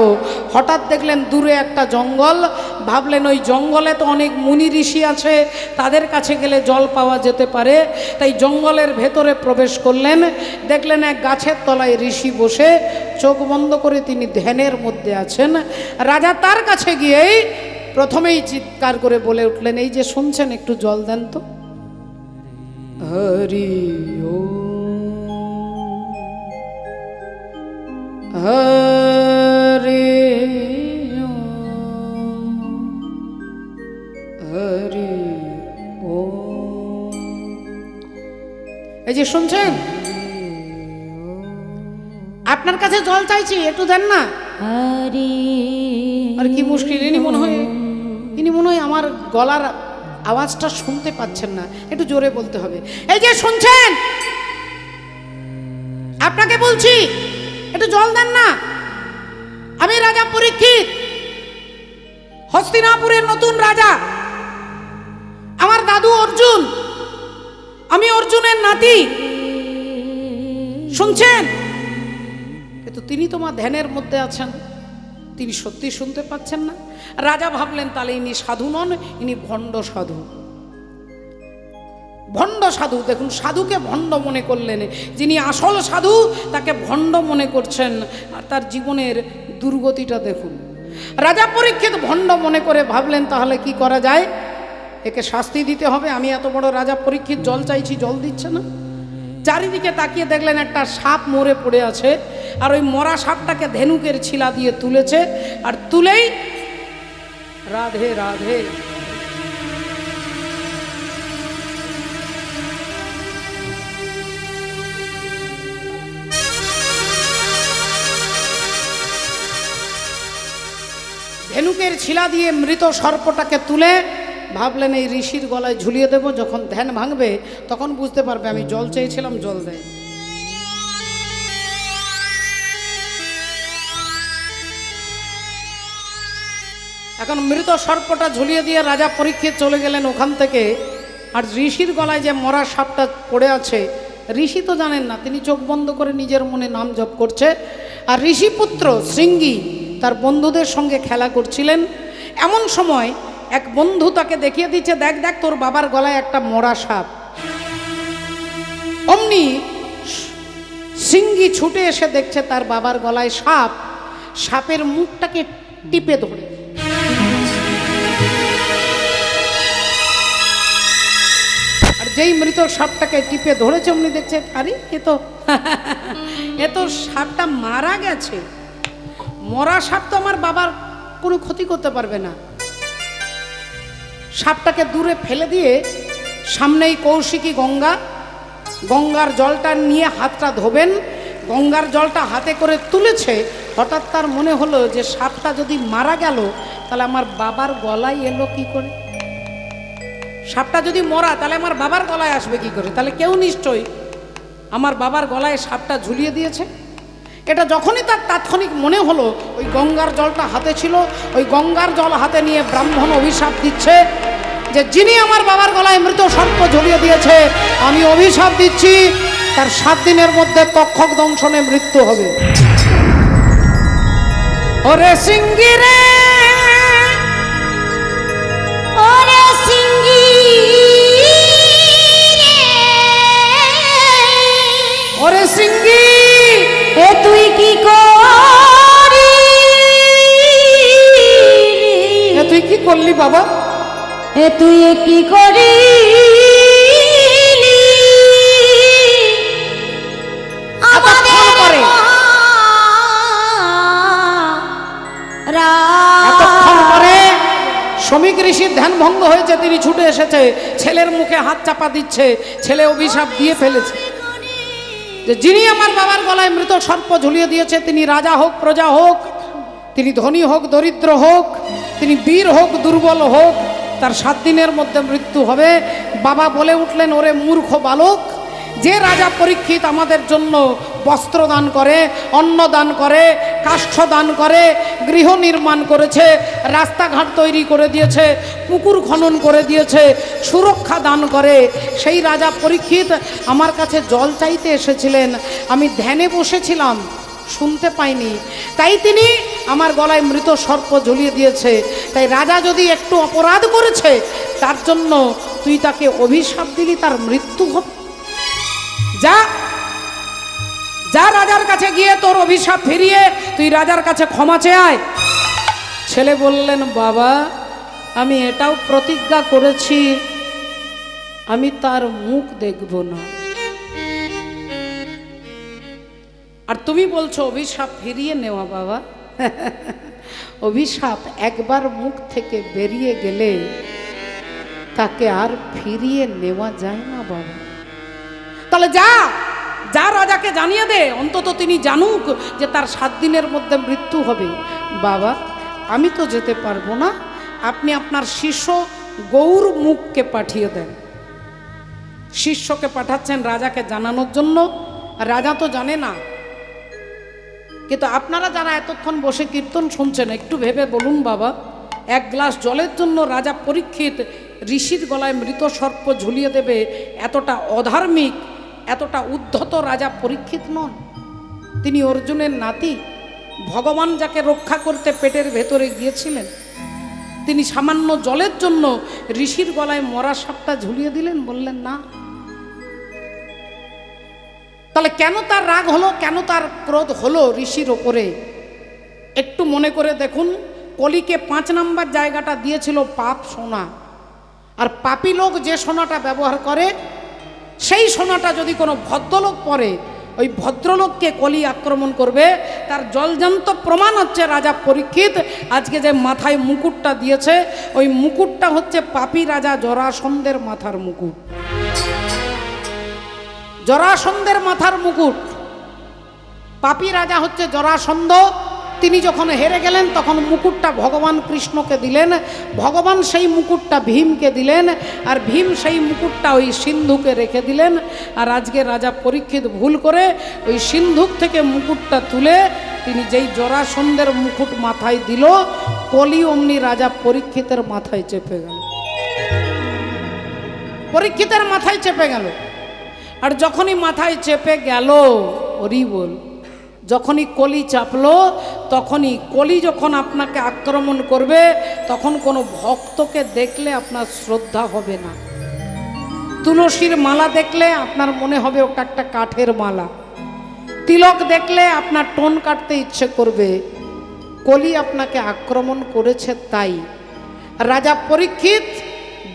হঠাৎ দেখলেন দূরে একটা জঙ্গল, ভাবলেন ওই জঙ্গলে তো অনেক মুনি ঋষি আছে, তাদের কাছে গেলে জল পাওয়া যেতে পারে। তাই জঙ্গলের ভেতরে প্রবেশ করলেন, দেখলেন এক গাছের তলায় ঋষি বসে চোখ বন্ধ করে তিনি ধ্যানের মধ্যে আছেন। রাজা তার কাছে গিয়েই প্রথমেই চিৎকার করে বলে উঠলেন, এই যে শুনছেন একটু জল দেন তো। হরি ওম হরি ওম হরি ওম। এই যে শুনছেন, আপনার কাছে জল চাইছি, একটু দেন না। হরি আর কি মুশকিল, ইনি মনে হয় আমার গলার আওয়াজটা শুনতে পাচ্ছেন না, একটু জোরে বলতে হবে। এই যে শুনছেন, আপনাকে বলছি একটু জল দেন না। আমি রাজা পরীক্ষিত, হস্তিনাপুরের নতুন রাজা। আমার দাদু অর্জুন, আমি অর্জুনের নাতি। শুনছেন? কিন্তু তিনি তোমার ধ্যানের মধ্যে আছেন, তিনি সত্যি শুনতে পাচ্ছেন না। রাজা ভাবলেন তাহলে ইনি সাধু নন, ইনি ভণ্ড সাধু। ভণ্ড সাধু, দেখুন সাধুকে ভণ্ড মনে করলেন, যিনি আসল সাধু তাকে ভণ্ড মনে করছেন, আর তার জীবনের দুর্গতিটা দেখুন। রাজা পরীক্ষিত ভণ্ড মনে করে ভাবলেন তাহলে কি করা যায়, একে শাস্তি দিতে হবে। আমি এত বড় রাজা পরীক্ষিত জল চাইছি, জল দিচ্ছে না। চারিদিকে তাকিয়ে দেখলেন একটা সাপ মরে পড়ে আছে, আর ওই মরা সাপটাকে ধেনুকের ছিলা দিয়ে তুলেছে, আর তুলেই রাধে রাধে ধেনুকের ছিলা দিয়ে মৃত সর্পটাকে তুলে ভাবলেন এই ঋষির গলায় ঝুলিয়ে দেব, যখন ধ্যান ভাঙবে তখন বুঝতে পারবে আমি জল চেয়েছিলাম, জল দেয়। এখন মৃত সর্পটা ঝুলিয়ে দিয়ে রাজা পরীক্ষিত চলে গেলেন ওখান থেকে। আর ঋষির গলায় যে মরা সাপটা পড়ে আছে, ঋষি তো জানেন না, তিনি চোখ বন্ধ করে নিজের মনে নাম জপ করছে। আর ঋষিপুত্র শৃঙ্গি তার বন্ধুদের সঙ্গে খেলা করছিলেন। এমন সময় এক বন্ধু তাকে দেখিয়ে দিচ্ছে, দেখ দেখ তোর বাবার গলায় একটা মরা সাপ। অমনি শৃঙ্গি ছুটে এসে দেখছে তার বাবার গলায় সাপ, সাপের মুখটাকে টিপে ধরে। আর যেই মৃত সাপটাকে টিপে ধরেছে অমনি দেখছে, আরে এ তো সাপটা মারা গেছে। মরা সাপ তো আমার বাবার কোনো ক্ষতি করতে পারবে না। সাপটাকে দূরে ফেলে দিয়ে সামনেই কৌশিকী গঙ্গা, গঙ্গার জলটা নিয়ে হাতটা ধোবেন। গঙ্গার জলটা হাতে করে তুলেছে, হঠাৎ তার মনে হলো যে সাপটা যদি মারা গেল তাহলে আমার বাবার গলায় এলো কি করে? সাপটা যদি মরা তাহলে আমার বাবার গলায় আসবে কি করে? তাহলে কেউ নিশ্চয়ই আমার বাবার গলায় সাপটা ঝুলিয়ে দিয়েছে। এটা যখনই তার তাৎক্ষণিক মনে হলো, ওই গঙ্গার জলটা হাতে ছিল, ওই গঙ্গার জল হাতে নিয়ে ব্রাহ্মণ অভিশাপ দিচ্ছে যে যিনি আমার বাবার গলায় মৃত সর্প ঝুলিয়ে দিয়েছে, আমি অভিশাপ দিচ্ছি তার 7 দিনের মধ্যে তক্ষক দংশনে মৃত্যু হবে। ওরে সিঙ্গি রে, ওরে সিঙ্গি ওরে সিঙ্গি, এ তুই কি করি, তুই কি করলি বাবা? এ তুই কি করি, এতক্ষণ পরে এতক্ষণ পরে শ্রমিক ঋষির ধ্যান ভঙ্গ হয়েছে, তিনি ছুটে এসেছে, ছেলের মুখে হাত চাপা দিচ্ছে। ছেলে অভিশাপ দিয়ে ফেলেছে যে যিনি আমার বাবার গলায় মৃত সর্প ঝুলিয়ে দিয়েছে, তিনি রাজা হোক প্রজা হোক, তিনি ধনী হোক দরিদ্র হোক, তিনি বীর হোক দুর্বল হোক, তার 7 দিনের মধ্যে মৃত্যু হবে। বাবা বলে উঠলেন, ওরে মূর্খ বালক, যে রাজা পরীক্ষিত আমাদের জন্য বস্ত্র দান করে, অন্ন দান করে, কাষ্ঠ দান করে, গৃহ নির্মাণ করেছে, রাস্তাঘাট তৈরি করে দিয়েছে, পুকুর খনন করে দিয়েছে, সুরক্ষা দান করে, সেই রাজা পরীক্ষিত আমার কাছে জল চাইতে এসেছিলেন। আমি ধ্যানে বসেছিলাম, শুনতে পাইনি, তাই তিনি আমার গলায় মৃত সর্প ঝুলিয়ে দিয়েছে। তাই রাজা যদি একটু অপরাধ করেছে তার জন্য তুই তাকে অভিশাপ দিলি, তার মৃত্যু হবে। যা যা রাজার কাছে গিয়ে তোর অভিশাপ ফিরিয়ে তুই রাজার কাছে ক্ষমা চেয়ে আয়। ছেলে বললেন, বাবা আমি এটাও প্রতিজ্ঞা করেছি আমি তার মুখ দেখব না। আর তুমি বলছো অভিশাপ ফিরিয়ে নেওয়া? বাবা অভিশাপ একবার মুখ থেকে বেরিয়ে গেলে তাকে আর ফিরিয়ে নেওয়া যায় না বাবা। তাহলে যা যা রাজাকে জানিয়ে দে, অন্তত তিনি জানুক যে তার 7 দিনের মধ্যে মৃত্যু হবে। বাবা আমি তো যেতে পারবো না, আপনি আপনার শিষ্য গৌর মুখকে পাঠিয়ে দেন। শিষ্যকে পাঠাচ্ছেন রাজাকে জানানোর জন্য। রাজা তো জানে না, কিন্তু আপনারা যারা এতক্ষণ বসে কীর্তন শুনছেন একটু ভেবে বলুন বাবা, 1 গ্লাস জলের জন্য রাজা পরীক্ষিত ঋষির গলায় মৃত সর্প ঝুলিয়ে দেবে, এতটা অধার্মিক এতটা উদ্ধত রাজা পরীক্ষিত নন। তিনি অর্জুনের নাতি, ভগবান যাকে রক্ষা করতে পেটের ভেতরে গিয়েছিলেন, তিনি সামান্য জলের জন্য ঋষির গলায় মরা সাপটা ঝুলিয়ে দিলেন, বললেন না। তাহলে কেন তার রাগ হলো, কেন তার ক্রোধ হলো ঋষির ওপরে? একটু মনে করে দেখুন, কলিকে 5 নম্বর জায়গাটা দিয়েছিল পাপ সোনা। আর পাপী লোক যে সোনাটা ব্যবহার করে, সেই সোনাটা যদি কোনো ভদ্রলোক পরে, ওই ভদ্রলোককে কলি আক্রমণ করবে। তার জলজান্ত প্রমাণ হচ্ছে রাজা পরীক্ষিত আজকে যে মাথায় মুকুটটা দিয়েছে, ওই মুকুটটা হচ্ছে পাপী রাজা জরাসন্ধের মাথার মুকুট। জরাসন্ধের মাথার মুকুট। পাপী রাজা হচ্ছে জরাসন্ধ। তিনি যখন হেরে গেলেন তখন মুকুটটা ভগবান কৃষ্ণকে দিলেন, ভগবান সেই মুকুটটা ভীমকে দিলেন, আর ভীম সেই মুকুটটা ওই সিন্ধুকে রেখে দিলেন। আর আজকে রাজা পরীক্ষিত ভুল করে ওই সিন্ধুক থেকে মুকুটটা তুলে তিনি যেই জরাসন্ধের মুকুট মাথায় দিল, কলি অমনি রাজা পরীক্ষিতের মাথায় চেপে গেল। পরীক্ষিতের মাথায় চেপে গেল। আর যখনই মাথায় চেপে গেল, ওরি বল, যখনই কলি চাপলো, তখনই কলি যখন আপনাকে আক্রমণ করবে, তখন কোনো ভক্তকে দেখলে আপনার শ্রদ্ধা হবে না। তুলসীর মালা দেখলে আপনার মনে হবে ওটা একটা কাঠের মালা। তিলক দেখলে আপনার টোন কাটতে ইচ্ছে করবে। কলি আপনাকে আক্রমণ করেছে তাই। রাজা পরীক্ষিত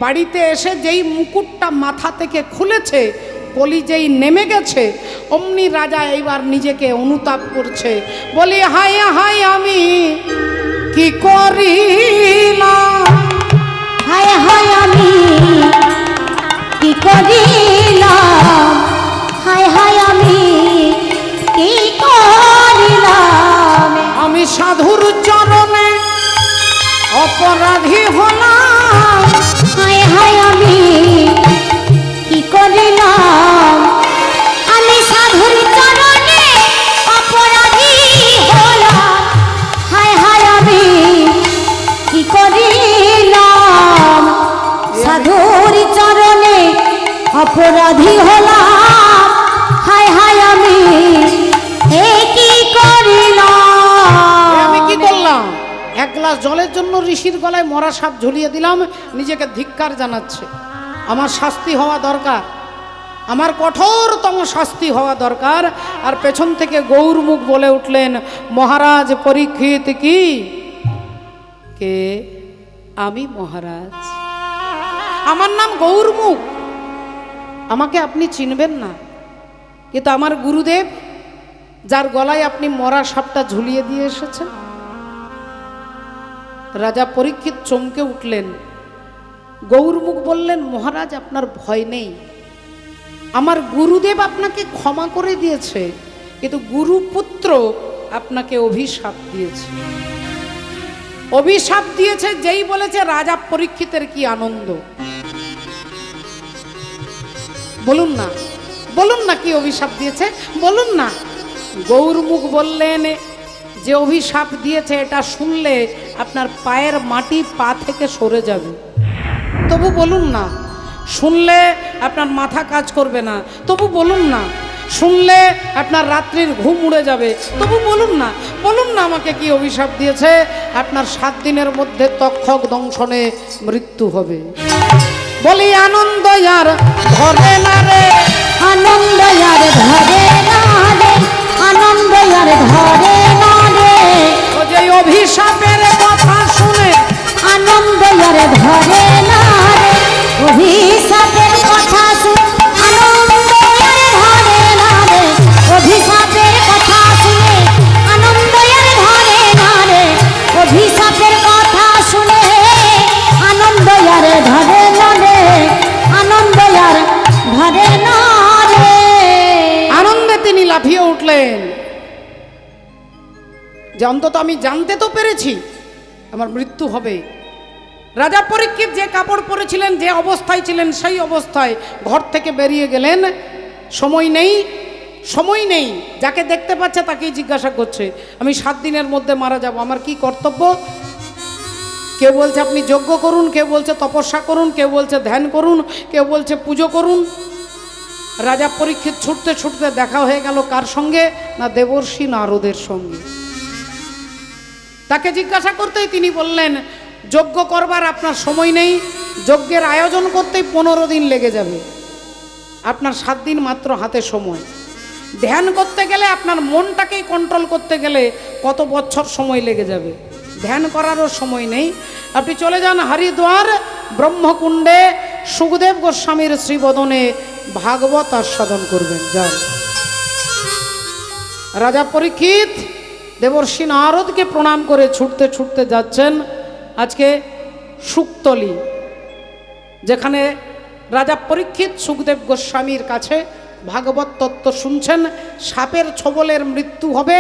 বাড়িতে এসে যেই মুকুটটা মাথা থেকে খুলেছে, কলি যেই নেমে গেছে, অমনি রাজা এইবার নিজেকে অনুতাপ করছে, বলি হায় হায় আমি কি করিলাম, হায় হায় আমি কি করিলাম, হায় হায় আমি কি করিলাম, আমি সাধুর চরণে অপরাধী হলাম, হায় হায় আমি কি করিলাম, আমি সাধুর চরণে অপরাধী হলাম, হায় হায় আমি কি করিলাম, সাধুর চরণে অপরাধী হলাম, হায় হায় আমি এ কি করিলাম। আমি কি করলাম? এক গ্লাস জলের জন্য ঋষির গলায় মরা সাপ ঝুলিয়ে দিলাম, নিজেকে ধিক্কার জানাচ্ছে। আমার শাস্তি হওয়া দরকার, আমার কঠোরতম শাস্তি হওয়া দরকার। আর পেছন থেকে গৌরমুখ বলে উঠলেন, মহারাজ পরীক্ষিত কি? কে? আমি মহারাজ, আমার নাম গৌরমুখ, আমাকে আপনি চিনবেন না, কিন্তু আমার গুরুদেব যার গলায় আপনি মরা সাপটা ঝুলিয়ে দিয়ে এসেছেন। রাজা পরীক্ষিত চমকে উঠলেন। গৌরমুখ বললেন, মহারাজ আপনার ভয় নেই, আমার গুরুদেব আপনাকে ক্ষমা করে দিয়েছে, কিন্তু গুরুপুত্র আপনাকে অভিশাপ দিয়েছে। অভিশাপ দিয়েছে যেই বলেছে রাজা পরীক্ষিতের কি আনন্দ। বলুন না, বলুন না কি অভিশাপ দিয়েছে, বলুন না। গৌরমুখ বললেন, যে অভিশাপ দিয়েছে এটা শুনলে আপনার পায়ের মাটি পা থেকে সরে যাবে। তবু বলুন না। শুনলে আপনার মাথা কাজ করবে না, তবু বলুন না। শুনলে আপনার রাত্রির ঘুম উড়ে যাবে, তবু বলুন না। বলুন না আমাকে কি অভিশাপ দিয়েছে। আপনার 7 দিনের মধ্যে তক্ষক দংশনে মৃত্যু হবে। বলি আনন্দ আর ধরে না রে, আনন্দ আর ধরে না রে, আনন্দ আর ধরে না রে, ও যে অভিশাপের কথা শুনে আনন্দ আর ধরে না রে, অভিশাপের কথা শুনে আনন্দ আর ধরে না রে, অভিশাপের কথা শুনে আনন্দ আর ধরে না রে, অভিশাপের কথা শুনে আনন্দ আর ধরে না রে, আনন্দ আর ধরে না রে। আনন্দে তিনি লাফিয়ে উঠলেন যে অন্তত আমি জানতে তো পেরেছি আমার মৃত্যু হবে। রাজা পরীক্ষিত যে কাপড় পরেছিলেন, যে অবস্থায় ছিলেন, সেই অবস্থায় ঘর থেকে বেরিয়ে গেলেন। সময় নেই, সময় নেই। যাকে দেখতে পাচ্ছে তাকেই জিজ্ঞাসা করছে, আমি 7 দিনের মধ্যে মারা যাব, আমার কি কর্তব্য? কেউ বলছে আপনি যজ্ঞ করুন, কেউ বলছে তপস্যা করুন, কেউ বলছে ধ্যান করুন, কেউ বলছে পুজো করুন। রাজা পরীক্ষিত ছুটতে ছুটতে দেখা হয়ে গেল কার সঙ্গে? না দেবর্ষি নারদের সঙ্গে। তাকে জিজ্ঞাসা করতেই তিনি বললেন, যজ্ঞ করবার আপনার সময় নেই, যজ্ঞের আয়োজন করতেই 15 দিন লেগে যাবে, আপনার 7 দিন মাত্র হাতে সময়। ধ্যান করতে গেলে, আপনার মনটাকেই কন্ট্রোল করতে গেলে কত বছর সময় লেগে যাবে, ধ্যান করারও সময় নেই। আপনি চলে যান হরিদ্বার ব্রহ্মকুণ্ডে, সুখদেব গোস্বামীর শ্রীবদনে ভাগবত আস্বাদন করবেন, যান। রাজা পরীক্ষিত দেবর্ষি নারদকে প্রণাম করে ছুটতে ছুটতে যাচ্ছেন আজকে শুকতলি, যেখানে রাজা পরীক্ষিত সুখদেব গোস্বামীর কাছে ভাগবত তত্ত্ব শুনছেন। সাপের ছোবলের মৃত্যু হবে,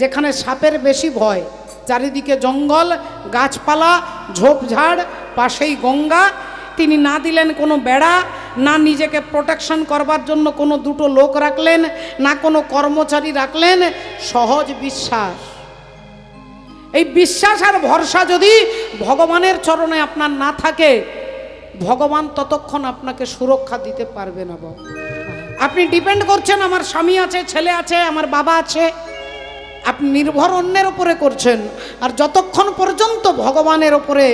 যেখানে সাপের বেশি ভয়, চারিদিকে জঙ্গল, গাছপালা, ঝোপঝাড়, পাশেই গঙ্গা। তিনি না দিলেন কোনো বেড়া, না নিজেকে প্রোটেকশন করবার জন্য কোনো 2টো লোক রাখলেন, না কোনো কর্মচারী রাখলেন। সহজ বিশ্বাস। এই বিশ্বাস আর ভরসা যদি ভগবানের চরণে আপনার না থাকে, ভগবান ততক্ষণ আপনাকে সুরক্ষা দিতে পারবে না। বাবা, আপনি ডিপেন্ড করছেন আমার স্বামী আছে, ছেলে আছে, আমার বাবা আছে, আপনি নির্ভর অন্যের উপরে করছেন। আর যতক্ষণ পর্যন্ত ভগবানের উপরে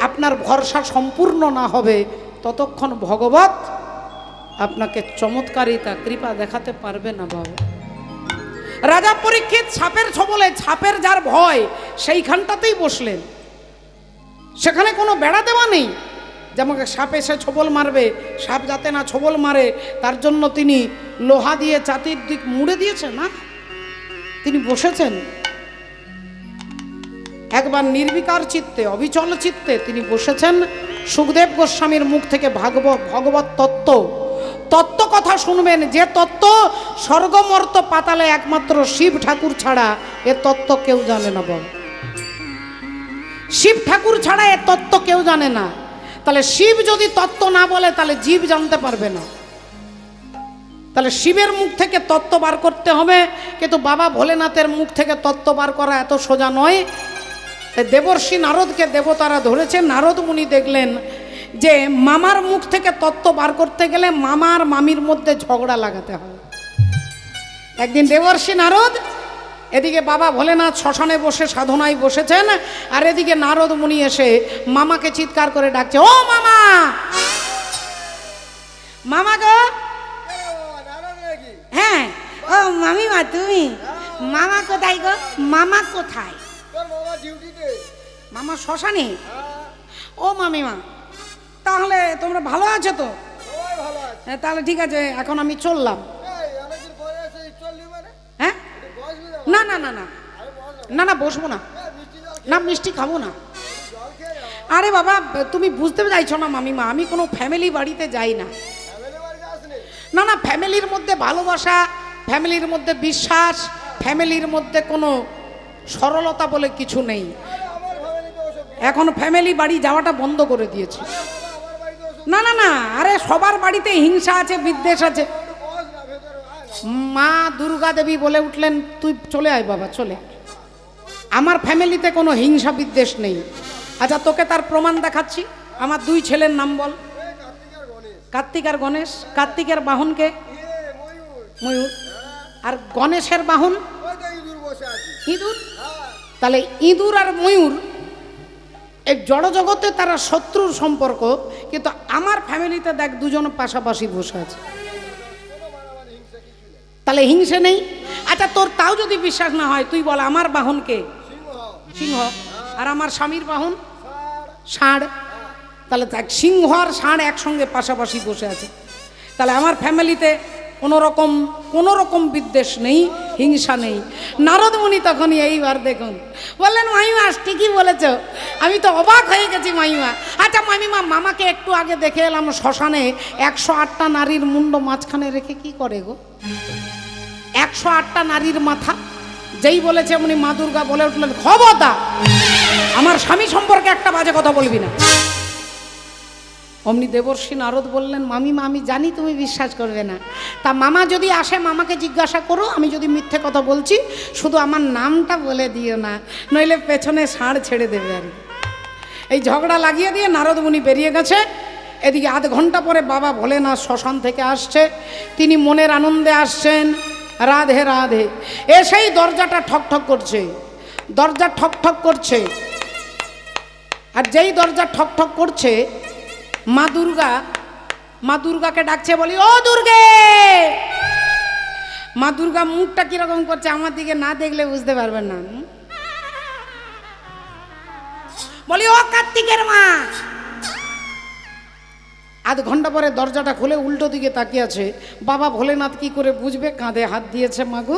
আপনার ভরসা সম্পূর্ণ না হবে, ততক্ষণ ভগবত আপনাকে চমৎকারিতা কৃপা দেখাতে পারবে না। বাবা, রাজা পরীক্ষিত সাপের ছোবলে, সাপের যার ভয়, সেইখানটাতেই বসলেন। সেখানে কোনো বেড়া দেওয়া নেই যে আমাকে সাপ এসে ছোবল মারবে, সাপ যাতে না ছোবল মারে তার জন্য তিনি লোহা দিয়ে চাতির দিক মুড়ে দিয়েছে না, তিনি বসেছেন একবার নির্বিকার চিত্তে, অবিচল চিত্তে তিনি বসেছেন। সুখদেব গোস্বামীর মুখ থেকে ভগবত তত্ত্ব কথা শুনবেন, যে তত্ত্ব স্বর্গমর্ত পাতালে একমাত্র শিব ঠাকুর ছাড়া এ তত্ত্ব কেউ জানে না। বল, শিব ঠাকুর ছাড়া এ তত্ত্ব কেউ জানে না। তাহলে শিব যদি তত্ত্ব না বলে তাহলে জীব জানতে পারবে না। তাহলে শিবের মুখ থেকে তত্ত্ব বার করতে হবে, কিন্তু বাবা ভোলেনাথের মুখ থেকে তত্ত্ব বার করা এত সোজা নয়। দেবর্ষি নারদকে দেবতারা ধরেছে। নারদ মুনি দেখলেন যে মামার মুখ থেকে তত্ত্ব বার করতে গেলে মামার মামির মধ্যে ঝগড়া লাগাতে হয়। একদিন দেবর্ষি নারদ, এদিকে বাবা ভোলেনাথ শ্মশানে বসে সাধনায় বসেছেন, আর এদিকে নারদ মুনি এসে মামাকে চিৎকার করে ডাকছে, ও মামা, মামা গো। হ্যাঁ, ও মামিমা তুমি? মামা কোথায় গো? মামা কোথায়? মামা শ্মশানে। ও মামিমা, তাহলে তোমরা ভালো আছো তো? তাহলে ঠিক আছে, এখন আমি চললাম। হ্যাঁ, না না না না না না, বসবো না, না মিষ্টি খাবো না। আরে বাবা, তুমি বুঝতে চাইছো না মামিমা, আমি কোনো ফ্যামিলি বাড়িতে যাই না। না না, ফ্যামিলির মধ্যে ভালোবাসা, ফ্যামিলির মধ্যে বিশ্বাস, ফ্যামিলির মধ্যে কোনো সরলতা বলে কিছু নেই। এখন ফ্যামিলি বাড়ি যাওয়াটা বন্ধ করে দিয়েছি। না না না, আরে সবার বাড়িতে হিংসা আছে, বিদ্বেষ আছে। মা দুর্গা দেবী বলে উঠলেন, তুই চলে আয় বাবা, চলে। আমার ফ্যামিলিতে কোনো হিংসা বিদ্বেষ নেই। আচ্ছা, তোকে তার প্রমাণ দেখাচ্ছি। আমার দুই ছেলের নাম বল। কার্তিক আর গণেশ। কার্তিকের বাহনকে? ময়ূর। আর গণেশের বাহন? ইঁদুর। তাহলে ইঁদুর আর ময়ূর এই জড়জগতে তারা শত্রুর সম্পর্ক, কিন্তু আমার ফ্যামিলিতে দেখ দুজন পাশাপাশি বসে আছে, তাহলে হিংসে নেই। আচ্ছা, তোর তাও যদি বিশ্বাস না হয়, তুই বল আমার বাহনকে? সিংহ। আর আমার স্বামীর বাহন? ষাঁড়। তাহলে দেখ, সিংহ আর ষাঁড় একসঙ্গে পাশাপাশি বসে আছে। তাহলে আমার ফ্যামিলিতে কোনো রকম বিদ্বেষ নেই, হিংসা নেই। নারদ মুনি তখনই এইবার দেখুন বললেন, মামিমা ঠিকই বলেছ, আমি তো অবাক হয়ে গেছি মামিমা। আচ্ছা মামিমা, মামাকে একটু আগে দেখে এলাম শ্মশানে 108টা নারীর মুন্ড মাঝখানে রেখে কি করে গো? 108টা নারীর মাথা যেই বলেছে উনি মা দুর্গা বলে উঠলেন, খবরদার আমার স্বামী সম্পর্কে একটা বাজে কথা বলবি না। অমনি দেবর্ষি নারদ বললেন, মামিমা আমি জানি তুমি বিশ্বাস করবে না, তা মামা যদি আসে মামাকে জিজ্ঞাসা করো, আমি যদি মিথ্যে কথা বলছি শুধু আমার নামটা বলে দিও না, নইলে পেছনে ষাঁড় ছেড়ে দেবে। আর এই ঝগড়া লাগিয়ে দিয়ে নারদ মুনি বেরিয়ে গেছে। এদিকে আধ ঘন্টা পরে বাবা ভোলেনাথ শ্মশান থেকে আসছে। তিনি মনের আনন্দে আসছেন, রাধে রাধে। এসেই দরজাটা ঠকঠক করছে, দরজা ঠকঠক করছে। আর যেই দরজা ঠকঠক করছে, মা দুর্গাকে ডাকছে, বলি ও দুর্গে। মা দুর্গা মুখটা কিরকম করছে আমার দিকে না দেখলে বুঝতে পারবেন না। বলি ও কার্তিকের মা। আধ ঘন্টা পরে দরজাটা খুলে উল্টো দিকে তাকিয়ে আছে। বাবা ভোলেনাথ কি করে বুঝবে? কাঁধে হাত দিয়েছে মাগো।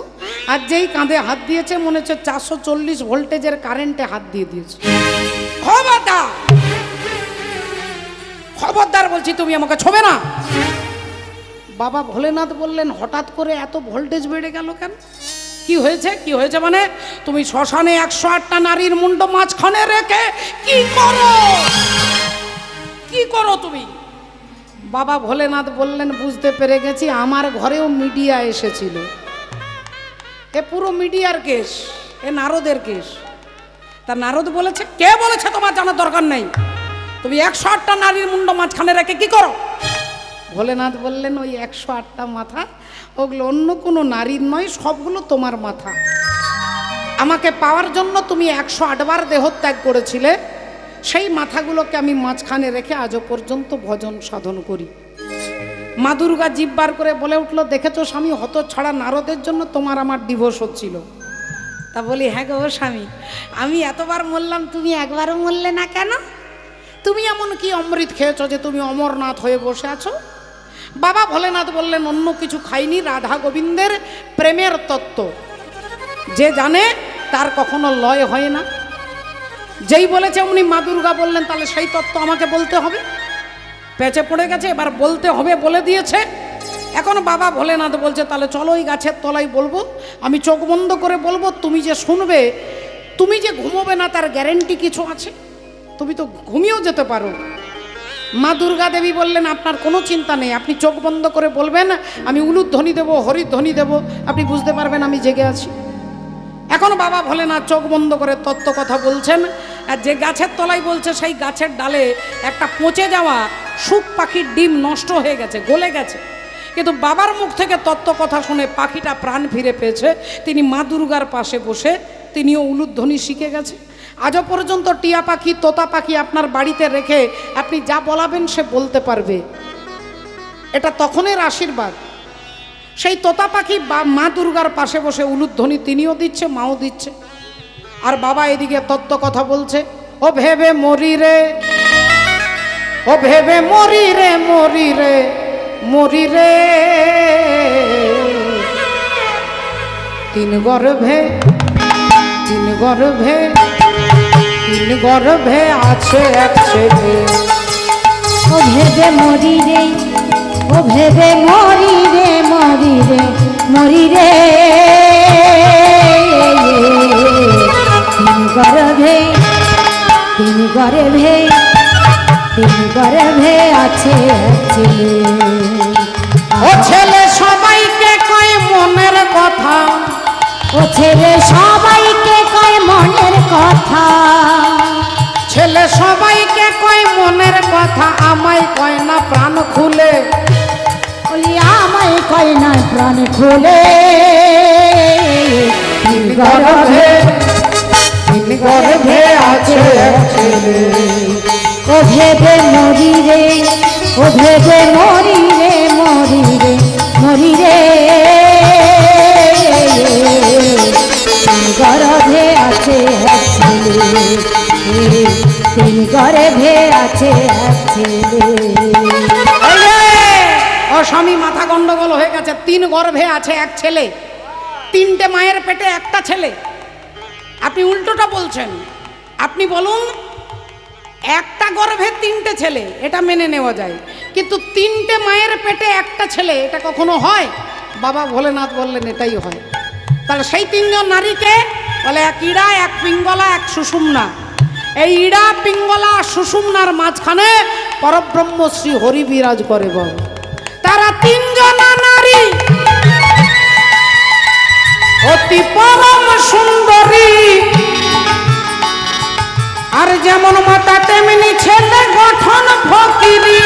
আর যেই কাঁধে হাত দিয়েছে মনে হচ্ছে 440 ভোল্টেজের কারেন্টে হাত দিয়ে দিয়েছে। খবরদার বলছি, তুমি আমাকে ছোবে না। বাবা ভোলেনাথ বললেন, হঠাৎ করে এত ভোল্টেজ বেড়ে গেল কেন? কি হয়েছে? কি হয়েছে মানে? তুমি শ্মশানে 108টা নারীর মুন্ড মাঝখানে রেখে কি করো? কি করো তুমি? বাবা ভোলেনাথ বললেন, বুঝতে পেরে গেছি, আমার ঘরেও মিডিয়া এসেছিল। এ পুরো মিডিয়ার কেস, এ নারদের কেস। তা নারদ বলেছে, কে বলেছে তোমার জানার দরকার নেই, তুমি 108টা নারীর মুন্ড মাঝখানে রেখে কি করো? ভোলেনাথ বললেন, ওই 108টা মাথা ওগুলো অন্য কোনো নারীর নয়, সবগুলো তোমার মাথা। আমাকে পাওয়ার জন্য তুমি 108 বার দেহত্যাগ করেছিলে, সেই মাথাগুলোকে আমি মাঝখানে রেখে আজও পর্যন্ত ভজন সাধন করি। মা দুর্গা জিভ বার করে বলে উঠলো, দেখেছো স্বামী, হতচ্ছাড়া নারদের জন্য তোমার আমার ডিভোর্স হচ্ছিল। তা বলি, হ্যাঁ গো স্বামী, আমি এতবার মরলাম, তুমি একবারও মরলে না কেন? তুমি এমন কি অমৃত খেয়েছো যে তুমি অমরনাথ হয়ে বসে আছো? বাবা ভোলেনাথ বললেন অন্য কিছু খাইনি, রাধা গোবিন্দের প্রেমের তত্ত্ব যে জানে তার কখনো লয় হয় না। যেই বলেছে উনি মা দুর্গা বললেন তাহলে সেই তত্ত্ব আমাকে বলতে হবে। পেঁচে পড়ে গেছে, এবার বলতে হবে, বলে দিয়েছে। এখন বাবা ভোলেনাথ বলছে তাহলে চলো ওই গাছের তলায় বলবো, আমি চোখ বন্ধ করে বলবো, তুমি যে শুনবে, তুমি যে ঘুমোবে না তার গ্যারেন্টি কিছু আছে? তুমি তো ঘুমিয়েও যেতে পারো। মা দুর্গা দেবী বললেন আপনার কোনো চিন্তা নেই, আপনি চোখ বন্ধ করে বলবেন, আমি উলুধ্বনি দেবো, হরিধ্বনি দেবো, আপনি বুঝতে পারবেন আমি জেগে আছি। এখন বাবা ভোলেনাথ চোখ বন্ধ করে তত্ত্ব কথা বলছেন, আর যে গাছের তলায় বলছে সেই গাছের ডালে একটা পচে যাওয়া শুক পাখির ডিম নষ্ট হয়ে গেছে, গলে গেছে। কিন্তু বাবার মুখ থেকে তত্ত্ব কথা শুনে পাখিটা প্রাণ ফিরে পেয়েছে। তিনি মা দুর্গার পাশে বসে তিনিও উলুধ্বনি শিখে গেছে। আজও পর্যন্ত টিয়া পাখি, তোতা পাখি আপনার বাড়িতে রেখে আপনি যা বলাবেন সে বলতে পারবে। এটা তখনের আশীর্বাদ। সেই তোতা পাখি বা মা দুর্গার পাশে বসে উলুধ্বনি তিনিও দিচ্ছে, মাও দিচ্ছে। আর বাবা এদিকে তত্ত্ব কথা বলছে, ও ভেবে মরি রে, ও ভেবে মরি রে, মরি রে, মরি রে, তিন গর্ভে, তিন গর্ভে, তিন গর্ভে আছে এক ছেলে। ও ভেবে মরি রে, ও ভেবে মরি রে, মরি রে, মরি রে, তিন গর্ভে, তিন গর্ভে, তিন গর্ভে আছে এক ছেলে। ও ছেলে সবাইকে কয় মনের কথা, ও ছেলে সবাইকে কয় মনের কথা, ছেলে সবাইকে কয় মনের কথা, আমায় কয় না প্রাণ খুলে, বলি আমায় কয় না প্রাণ খুলে, তিন গর্ভে, তিন গর্ভে আছে এক ছেলে। ও ভেবে মরি রে, ও ভেবে মরি রে, মরি রে, মরি রে, তিন গর্ভে আছে এক ছেলে, তিন গর্ভে আছে এক ছেলে। ও স্বামী, মাথা গন্ডগোল হয়ে গেছে। তিন গর্ভে আছে এক ছেলে, তিনটে মায়ের পেটে একটা ছেলে। আপনি উল্টোটা বলছেন। আপনি বলুন একটা গর্ভে তিনটে ছেলে, এটা মেনে নেওয়া যায়, কিন্তু তিনটে মায়ের পেটে একটা ছেলে এটা কখনো হয়? বাবা ভোলেনাথ বললেন এটাই হয়। তাহলে সেই তিনজন নারীকে বলে এক ইড়া, এক পিঙ্গলা, এক সুষুম্না। এই ইড়া, পিঙ্গলা, সুষুম্নার মাঝখানে পরব্রহ্ম শ্রী হরি বিরাজ করে। বাবা তারা তিনজনা নারী অতি পরম সুন্দরী, আর যেমন মাতা তেমনি ছেলে গঠন ফকিরি,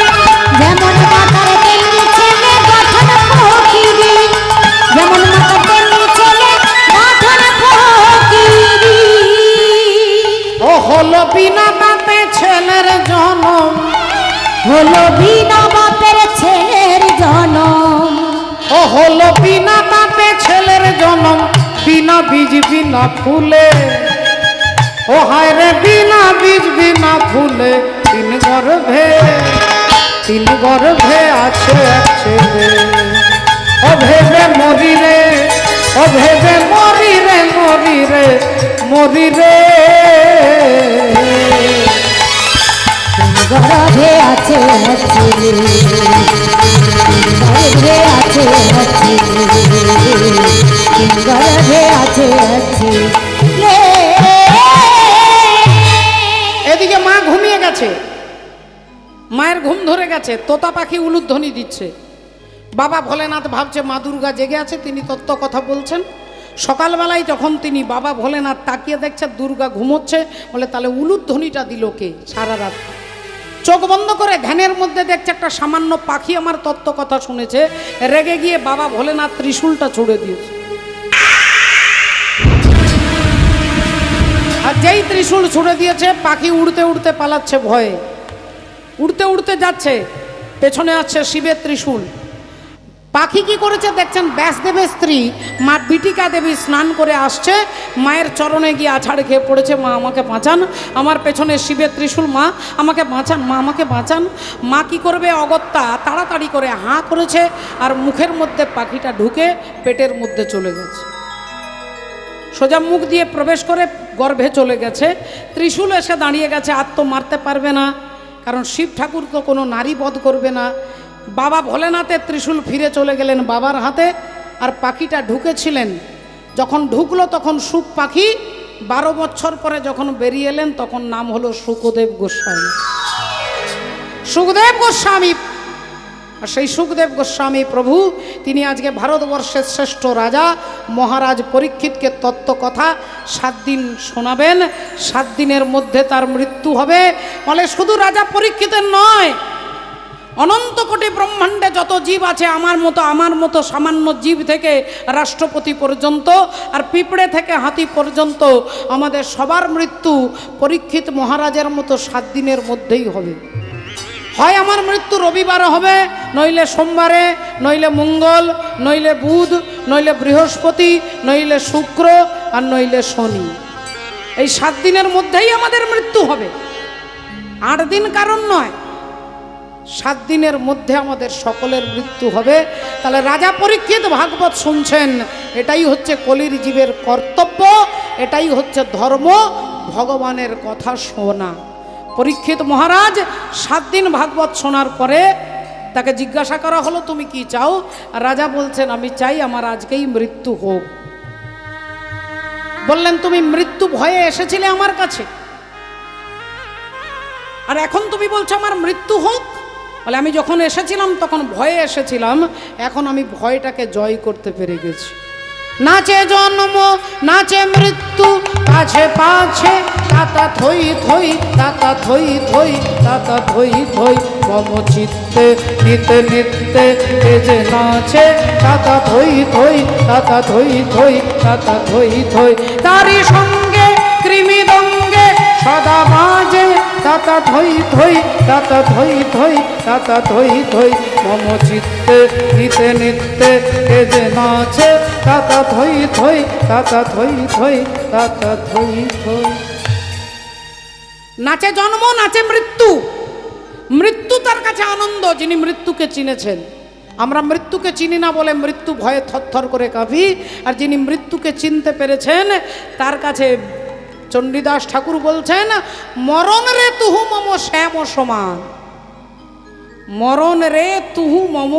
যেমন মাতার তেমনি ছেলে গঠন ফকিরি, যেমন মাতার তেমনি ছেলে গঠন ফকিরি। ও হলো বিনা বাপে ছেলের জনম, হলো বিনা বাপের ছেলের জনম, ও হলো বিনা বাপে ছেলের জনম, বিনা বীজ বিনা ফুলে, ও হায় রে বিনা বীজ বিনা ফুলে, তিন গর্ভে, তিন গর্ভে আছে এক ছেলে। ও ভেবে মরি রে, ও ভেবে মরি রে, মরি রে, মরি রে, তিন গর্ভে আছে এক ছেলে, তিন গর্ভে আছে এক ছেলে, তিন গর্ভে আছে এক ছেলে। এদিকে মা ঘুমিয়ে গেছে, মায়ের ঘুম ধরে গেছে, তোতা পাখি উলুধ্বনি দিচ্ছে। বাবা ভোলেনাথ ভাবছে মা দুর্গা জেগে আছে, তিনি তত্ত্ব কথা বলছেন। সকালবেলায় যখন তিনি বাবা ভোলেনাথ তাকিয়ে দেখছে দুর্গা ঘুমোচ্ছে, বলে তাহলে উলুধ্বনিটা দিল কে সারা রাত? চোখ বন্ধ করে ধ্যানের মধ্যে দেখছে একটা সামান্য পাখি আমার তত্ত্ব কথা শুনেছে, রেগে গিয়ে বাবা ভোলেনাথ ত্রিশূলটা ছুড়ে দিয়েছে। আর যেই ত্রিশূল ছুড়ে দিয়েছে, পাখি উড়তে উড়তে পালাচ্ছে ভয়ে, উড়তে উড়তে যাচ্ছে, পেছনে আছে শিবের ত্রিশূল। পাখি কি করেছে দেখছেন, ব্যাসদেবের স্ত্রী মা বিটিকা দেবী স্নান করে আসছে, মায়ের চরণে গিয়ে আছাড় খেয়ে পড়েছে, মা আমাকে বাঁচান, আমার পেছনে শিবের ত্রিশূল, মা আমাকে বাঁচান, মা আমাকে বাঁচান। মা কি করবে, অগত্যা তাড়াতাড়ি করে হাঁ করেছে, আর মুখের মধ্যে পাখিটা ঢুকে পেটের মধ্যে চলে গেছে, সোজা মুখ দিয়ে প্রবেশ করে গর্ভে চলে গেছে। ত্রিশূল এসে দাঁড়িয়ে গেছে, আর তো মারতে পারবে না, কারণ শিব ঠাকুর তো কোনো নারী বধ করবে না। বাবা ভোলেনাথের ত্রিশূল ফিরে চলে গেলেন বাবার হাতে, আর পাখিটা ঢুকেছিলেন, যখন ঢুকলো তখন সুখ পাখি 12 বছর পরে যখন বেরিয়ে এলেন তখন নাম হলো সুখদেব গোস্বামী। সুখদেব গোস্বামী, আর সেই সুখদেব গোস্বামী প্রভু তিনি আজকে ভারতবর্ষের শ্রেষ্ঠ রাজা মহারাজ পরীক্ষিতকে তত্ত্ব কথা 7 দিন শোনাবেন। 7 দিনের মধ্যে তার মৃত্যু হবে। বলে শুধু রাজা পরীক্ষিতের নয়, অনন্ত কোটি ব্রহ্মাণ্ডে যত জীব আছে, আমার মতো সামান্য জীব থেকে রাষ্ট্রপতি পর্যন্ত, আর পিঁপড়ে থেকে হাতি পর্যন্ত, আমাদের সবার মৃত্যু পরীক্ষিত মহারাজের মতো 7 দিনের মধ্যেই হবে। হয় আমার মৃত্যু রবিবারে হবে, নইলে সোমবারে, নইলে মঙ্গল, নইলে বুধ, নইলে বৃহস্পতি, নইলে শুক্র, আর নইলে শনি। এই 7 দিনের মধ্যেই আমাদের মৃত্যু হবে। 8 দিন কারণ নয়, 7 দিনের মধ্যে আমাদের সকলের মৃত্যু হবে। তাহলে রাজা পরীক্ষিত ভাগবত শুনছেন, এটাই হচ্ছে কলির জীবের কর্তব্য, এটাই হচ্ছে ধর্ম, ভগবানের কথা শোনা। পরীক্ষিত মহারাজ 7 দিন ভাগবত শোনার পরে তাকে জিজ্ঞাসা করা হলো, তুমি কি চাও? রাজা বলছেন, আমি চাই আমার আজকেই মৃত্যু হোক। বললেন, তুমি মৃত্যু ভয়ে এসেছিলে আমার কাছে, আর এখন তুমি বলছো আমার মৃত্যু হোক? বলে, আমি যখন এসেছিলাম তখন ভয়ে এসেছিলাম, এখন আমি ভয়টাকে জয় করতে পেরে গেছি। নাচে জন্ম নাচে মৃত্যু, পাছে পাছে তাতা থই থই, তাতা থই থই, তাতা থই থই, মম চিত্তে নিতে নিতে এ যে নাচে, তাতা থই থই, তাতা থই থই, তাতা থই থই, তারি সঙ্গে কৃমি দঙ্গে সদা বাজে, তাতা থই থই, তাতা থই থই, তাতা থই থই, মম চিত্তে নিতে নিতে এ যে নাচে, তাতা থই থই, তাতা থই থই, তাতা থই থই। নাচে জন্ম নাচে মৃত্যু, মৃত্যু তার কাছে আনন্দ, যিনি মৃত্যুকে চিনেছেন। আমরা মৃত্যুকে চিনি না বলে মৃত্যু ভয়ে থরথর করে কাঁপি, আর যিনি মৃত্যুকে চিনতে পেরেছেন তার কাছে চণ্ডীদাস ঠাকুর বলছেন, মরণ রে তুহু মম শ্যাম সমান, মরণ রে তুহু মম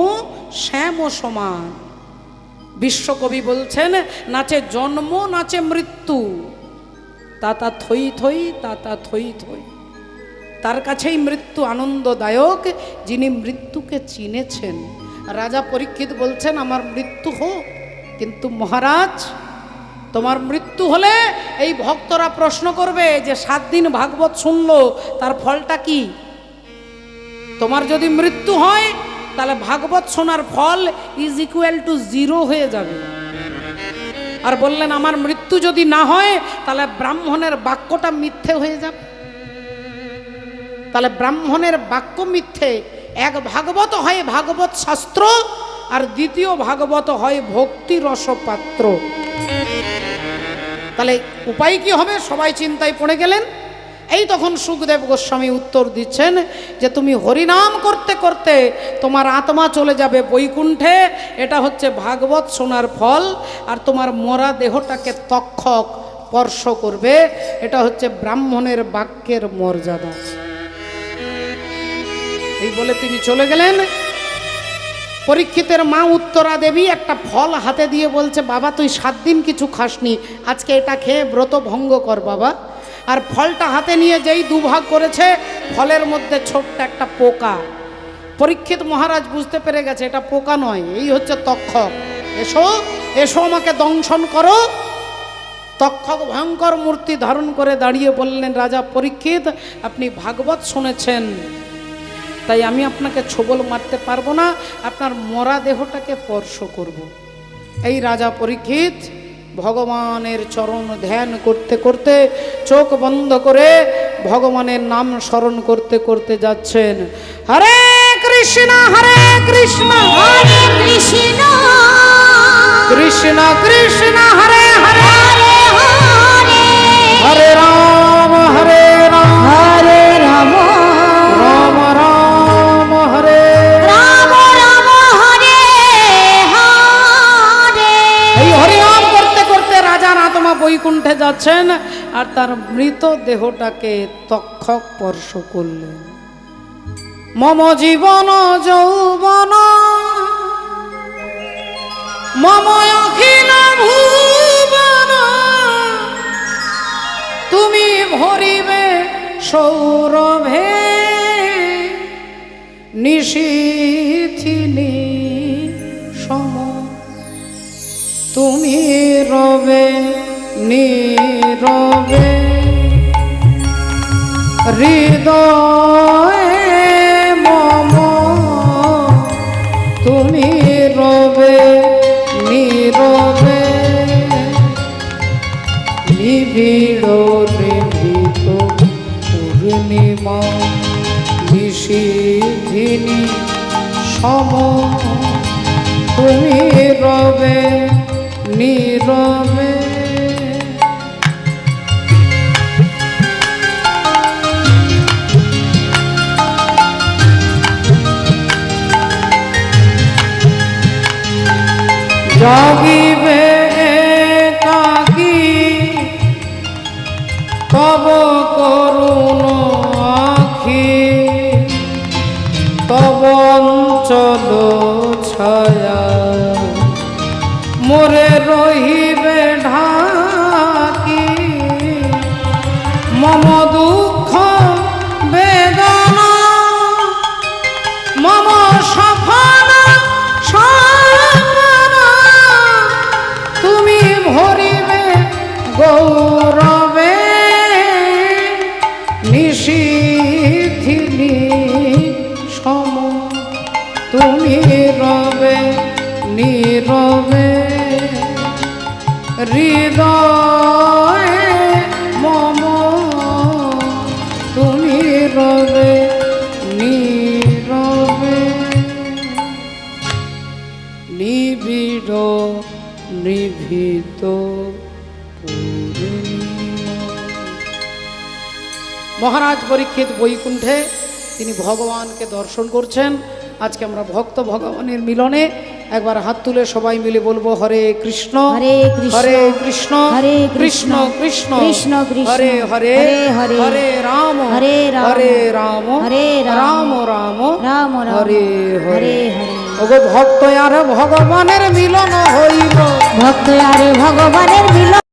শ্যাম সমান। বিশ্বকবি বলছেন, নাচে জন্ম নাচে মৃত্যু, তাতা থই থই, তাতা থই থই। তার কাছেই মৃত্যু আনন্দদায়ক, যিনি মৃত্যুকে চিনেছেন। রাজা পরীক্ষিত বলছেন, আমার মৃত্যু হোক, কিন্তু মহারাজ তোমার মৃত্যু হলে এই ভক্তরা প্রশ্ন করবে যে 7 দিন ভাগবত শুনলো, তার ফলটা কি? তোমার যদি মৃত্যু হয় তাহলে ভাগবত শোনার ফল ইজ ইকুয়াল টু 0 হয়ে যাবে। আর বললেন, আমার মৃত্যু যদি না হয় তাহলে ব্রাহ্মণের বাক্যটা মিথ্যে হয়ে যাবে। তাহলে ব্রাহ্মণের বাক্য মিথ্যে। এক ভাগবত হয় ভাগবত শাস্ত্র, আর দ্বিতীয় ভাগবত হয় ভক্তি রসপাত্র। তাহলে উপায় কি হবে? সবাই চিন্তায় পড়ে গেলেন। এই তখন সুখদেব গোস্বামী উত্তর দিচ্ছেন যে, তুমি হরিনাম করতে করতে তোমার আত্মা চলে যাবে বৈকুণ্ঠে, এটা হচ্ছে ভাগবত শোনার ফল। আর তোমার মরা দেহটাকে তক্ষক স্পর্শ করবে, এটা হচ্ছে ব্রাহ্মণের বাক্যের মর্যাদা। এই বলে তিনি চলে গেলেন। পরীক্ষিতের মা উত্তরা দেবী একটা ফল হাতে দিয়ে বলছে, বাবা তুই 7 দিন কিছু খাসনি, আজকে এটা খেয়ে ব্রত ভঙ্গ কর বাবা। আর ফলটা হাতে নিয়ে যেই দুভাগ করেছে, ফলের মধ্যে ছোট্ট একটা পোকা। পরীক্ষিত মহারাজ বুঝতে পেরে গেছে এটা পোকা নয়, এই হচ্ছে তক্ষক। এসো এসো আমাকে দংশন করো। তক্ষক ভয়ঙ্কর মূর্তি ধারণ করে দাঁড়িয়ে বললেন, রাজা পরীক্ষিত আপনি ভাগবত শুনেছেন, তাই আমি আপনাকে ছোবল মারতে পারবো না, আপনার মরা দেহটাকে স্পর্শ করব। এই রাজা পরীক্ষিত ভগবানের চরণ ধ্যান করতে করতে চোখ বন্ধ করে ভগবানের নাম স্মরণ করতে করতে যাচ্ছেন। হরে কৃষ্ণ কৃষ্ণ হরে কৃষ্ণ হরে কৃষ্ণ কৃষ্ণ কৃষ্ণ হরে হরে হরে হরে হরে রাম হরে রাম রাম রাম হরে রাম রাম হরে হরে। এই হরি নাম করতে করতে রাজার আত্মা বৈকুণ্ঠে যাচ্ছেন আর তার মৃত দেহটাকে তক্ষক স্পর্শ করলেন। মম জীবন যৌবন মম অখিল ভুবন তুমি ভরিবে সৌরভে নিশীথিনী সম তুমি রবে নীরবে হৃদয়ে মম তুমি রবে নীরবে নিবিড় নিভৃত পূর্ণিমা নিশীথিনী সম তুমি রবে নীরবে। জাগিবে কাকি তব করুণ আখি তব অঞ্চল ছায়া মোরে রহিবে ঢাকি মম দুঃখ বেদনা মম সফল সপনা তুমি ভরিবে গৌরবে নিশীথিনী সম তুমি রবে নীরবে হৃদয়ে মম তুমি রবে নীরবে নিবিড় নিভৃত পূর্ণিমা। মহারাজ পরীক্ষিত বৈকুণ্ঠে তিনি ভগবানকে দর্শন করছেন। আজকে আমরা ভক্ত ভগবানের মিলনে একবার হাত তুলে সবাই মিলে বলবো হরে কৃষ্ণ হরে কৃষ্ণ হরে কৃষ্ণ হরে কৃষ্ণ কৃষ্ণ কৃষ্ণ কৃষ্ণ কৃষ্ণ হরে হরে হরে হরে রাম হরে রাম হরে রাম হরে রাম রাম রাম রাম হরে হরে হরে হরে। ওগো ভক্ত আর ভগবানের মিলন হইল ভক্ত আর ভগবানের মিলন